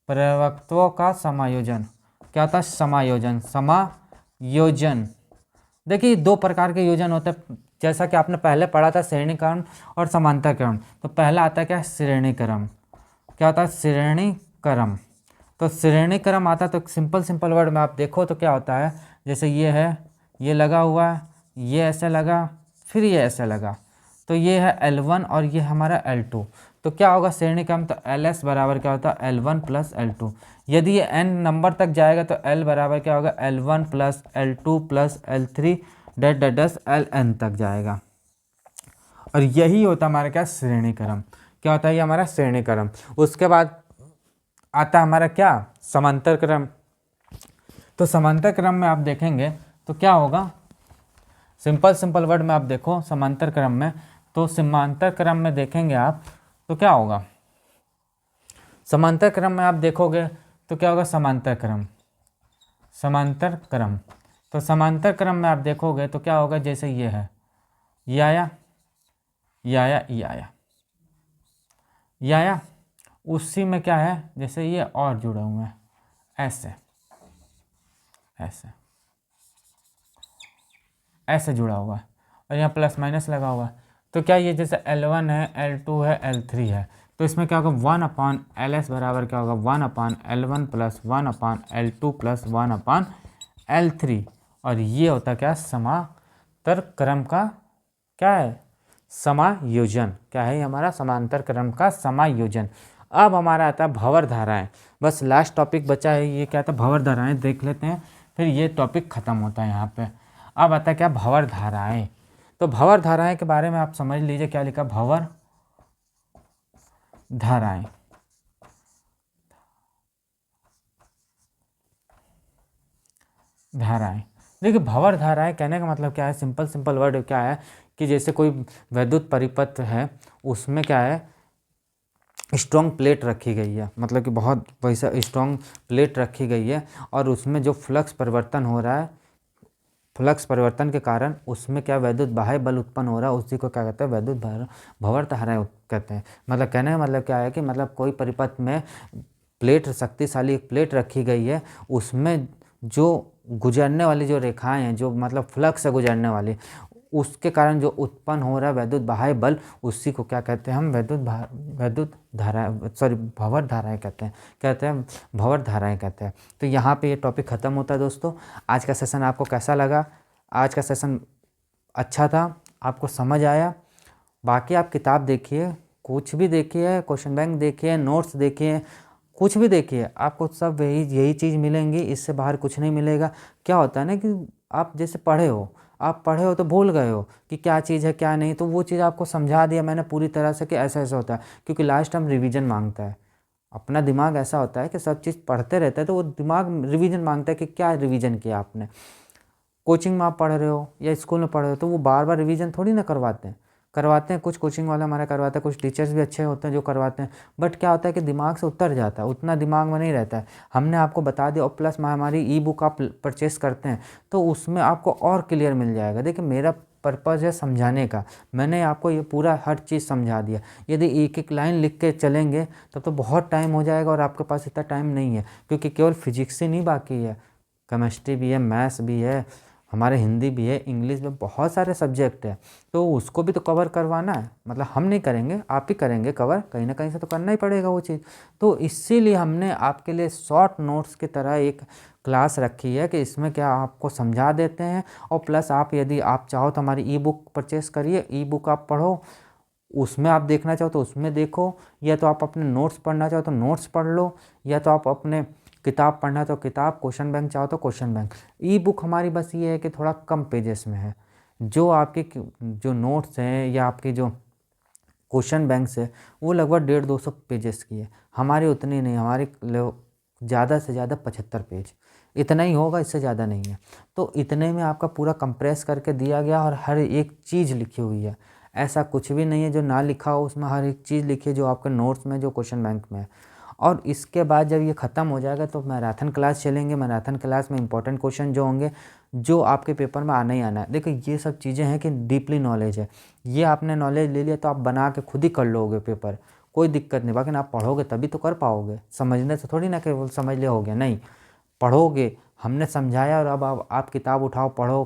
प्रेरकत्व का समायोजन। क्या होता है, समायोजन। देखिए दो प्रकार के योजन होते हैं, जैसा कि आपने पहले पढ़ा था, श्रेणीक्रम और समांतरक्रम। तो पहला आता है क्या, श्रेणीक्रम। क्या होता है, श्रेणीक्रम। तो श्रेणीक्रम आता है तो सिंपल वर्ड में आप देखो तो क्या होता है, जैसे ये है, ये लगा हुआ है, ये ऐसे लगा, फिर ये ऐसे लगा, तो ये है L1 और ये हमारा L2। तो क्या होगा श्रेणीक्रम, तो LS बराबर क्या होता है, L1 प्लस L2। यदि ये n नंबर तक जाएगा तो L बराबर क्या होगा, L1 plus L2 plus L3 dash Ln तक जाएगा। और यही होता है हमारा क्या, श्रेणीक्रम। क्या होता है, ये हमारा श्रेणीक्रम। उसके बाद आता है हमारा क्या, समांतर क्रम। तो समांतर क्रम में आप देखेंगे तो क्या होगा, सिंपल वर्ड में आप देखो समांतर क्रम में, तो समांतर क्रम में देखेंगे आप तो क्या होगा, समांतर क्रम में आप देखोगे तो क्या होगा, समांतर क्रम। तो समांतर क्रम में आप देखोगे तो क्या होगा, जैसे ये है, ये आया, ये आया, ये आया, ये आया। उसी में क्या है, जैसे ये और जुड़े हुए हैं, ऐसे ऐसे ऐसे जुड़ा हुआ है, और यहाँ प्लस माइनस लगा हुआ है। तो क्या ये जैसे L1 है, L2 है, L3 है, तो इसमें क्या होगा 1/LS बराबर क्या होगा 1/L1 plus 1/L2 plus 1/L3। और ये होता क्या, समांतर क्रम का क्या है, समायोजन। क्या है हमारा, समांतर क्रम का समायोजन। अब हमारा आता है भंवर धाराएं। बस लास्ट टॉपिक बचा है, ये क्या था, भंवर धाराएं देख लेते हैं, फिर ये टॉपिक खत्म होता है यहाँ पे। अब आता है क्या, भंवर धाराएं। तो भंवर धाराएं के बारे में आप समझ लीजिए, क्या लिखा, भंवर धाराएं। धाराएं, देखिए भंवर धाराएं कहने का मतलब क्या है, सिंपल वर्ड क्या है कि जैसे कोई वैद्युत परिपथ है, उसमें क्या है, स्ट्रॉन्ग प्लेट रखी गई है, मतलब कि बहुत वैसा स्ट्रॉन्ग प्लेट रखी गई है, और उसमें जो फ्लक्स परिवर्तन हो रहा है, फ्लक्स परिवर्तन के कारण उसमें क्या वैद्युत बाह्य बल उत्पन्न हो रहा है, उसी को क्या कहते हैं, वैद्युत भंवर धाराएं कहते हैं। मतलब कहने का मतलब क्या है कि मतलब कोई परिपथ में प्लेट, शक्तिशाली एक प्लेट रखी गई है, उसमें जो गुजरने वाली जो रेखाएं हैं, जो मतलब फ्लक्स से गुजरने वाली, उसके कारण जो उत्पन्न हो रहा है वैद्युत बाह्य बल, उसी को क्या कहते हैं हम, वैद्युत धारा, सॉरी भंवर धाराएं कहते हैं भंवर धाराएं कहते हैं। तो यहाँ पे ये टॉपिक ख़त्म होता है दोस्तों। आज का सेशन आपको कैसा लगा? आज का सेशन अच्छा था, आपको समझ आया? बाकी आप किताब देखिए, कुछ भी देखिए, क्वेश्चन बैंक देखिए, नोट्स देखिए, कुछ भी देखिए, आपको सब यही चीज़ मिलेंगी, इससे बाहर कुछ नहीं मिलेगा। क्या होता है ना कि आप जैसे आप पढ़े हो तो भूल गए हो कि क्या चीज़ है क्या नहीं, तो वो चीज़ आपको समझा दिया मैंने पूरी तरह से कि ऐसा ऐसा होता है, क्योंकि लास्ट टाइम रिवीजन मांगता है। अपना दिमाग ऐसा होता है कि सब चीज़ पढ़ते रहता है, तो वो दिमाग रिवीजन मांगता है कि क्या रिवीजन किया आपने। कोचिंग में आप पढ़ रहे हो या स्कूल में पढ़ रहे हो, तो वो बार बार रिवीजन थोड़ी ना करवाते हैं। कुछ कोचिंग वाले हमारा करवाते हैं, कुछ टीचर्स भी अच्छे होते हैं जो करवाते हैं, बट क्या होता है कि दिमाग से उतर जाता है, उतना दिमाग में नहीं रहता है। हमने आपको बता दिया, और प्लस हमारी ई बुक आप परचेस करते हैं तो उसमें आपको और क्लियर मिल जाएगा। देखिए मेरा पर्पज़ है समझाने का, मैंने आपको ये पूरा हर चीज़ समझा दिया। यदि एक एक लाइन लिख के चलेंगे तब तो बहुत टाइम हो जाएगा, और आपके पास इतना टाइम नहीं है, क्योंकि केवल फिजिक्स ही नहीं बाकी है, केमिस्ट्री भी है, मैथ्स भी है, हमारे हिंदी भी है, इंग्लिश में बहुत सारे सब्जेक्ट है, तो उसको भी तो कवर करवाना है। मतलब हम नहीं करेंगे, आप ही करेंगे कवर, कहीं ना कहीं से तो करना ही पड़ेगा वो चीज़। तो इसीलिए हमने आपके लिए शॉर्ट नोट्स की तरह एक क्लास रखी है कि इसमें क्या आपको समझा देते हैं, और प्लस आप यदि आप चाहो तो हमारी ई बुक परचेस करिए, ई बुक आप पढ़ो, उसमें आप देखना चाहो तो उसमें देखो, या तो आप अपने नोट्स पढ़ना चाहो तो नोट्स पढ़ लो, या तो आप अपने किताब पढ़ना तो किताब, क्वेश्चन बैंक चाहो तो क्वेश्चन बैंक। ई बुक हमारी बस ये है कि थोड़ा कम पेजेस में है, जो आपके जो नोट्स हैं या आपके जो क्वेश्चन बैंक्स है वो लगभग 150-200 पेजेस की है। हमारी उतनी नहीं, हमारी ज़्यादा से ज़्यादा 75 पेज, इतना ही होगा, इससे ज़्यादा नहीं है। तो इतने में आपका पूरा कंप्रेस करके दिया गया, और हर एक चीज़ लिखी हुई है। ऐसा कुछ भी नहीं है जो ना लिखा हो, उसमें हर एक चीज़ लिखी है जो आपके नोट्स में, जो क्वेश्चन बैंक में है। और इसके बाद जब ये ख़त्म हो जाएगा तो मैराथन क्लास चलेंगे। मैराथन क्लास में इंपॉर्टेंट क्वेश्चन जो होंगे, जो आपके पेपर में आना ही आना है। देखो ये सब चीज़ें हैं कि डीपली नॉलेज है, ये आपने नॉलेज ले लिया तो आप बना के खुद ही कर लोगे पेपर, कोई दिक्कत नहीं। बाकी आप पढ़ोगे तभी तो कर पाओगे, समझने से थोड़ी ना केवल समझ ले हो गया, नहीं, पढ़ोगे, हमने समझाया, और अब आप किताब उठाओ, पढ़ो,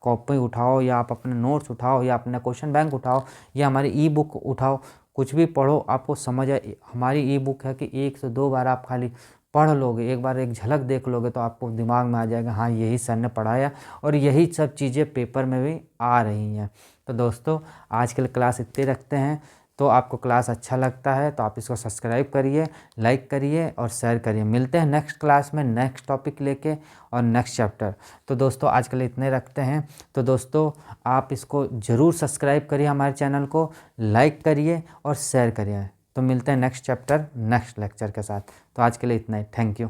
कॉपी उठाओ, या आप अपने नोट्स उठाओ, या अपना क्वेश्चन बैंक उठाओ, या हमारी ई बुक उठाओ, कुछ भी पढ़ो, आपको समझ आए। हमारी ई बुक है कि 1 से 2 बार आप खाली पढ़ लोगे, एक बार एक झलक देख लोगे तो आपको दिमाग में आ जाएगा, हाँ यही सर ने पढ़ाया, और यही सब चीज़ें पेपर में भी आ रही हैं। तो दोस्तों आज के लिए क्लास इतने रखते हैं। तो आपको क्लास अच्छा लगता है तो आप इसको सब्सक्राइब करिए, लाइक करिए और शेयर करिए। मिलते हैं नेक्स्ट क्लास में नेक्स्ट टॉपिक लेके और नेक्स्ट चैप्टर। तो दोस्तों आज के लिए इतने रखते हैं। तो दोस्तों आप इसको ज़रूर सब्सक्राइब करिए, हमारे चैनल को लाइक करिए और शेयर करिए। तो मिलते हैं नेक्स्ट चैप्टर नेक्स्ट लेक्चर के साथ। तो आज के लिए इतना ही, थैंक यू।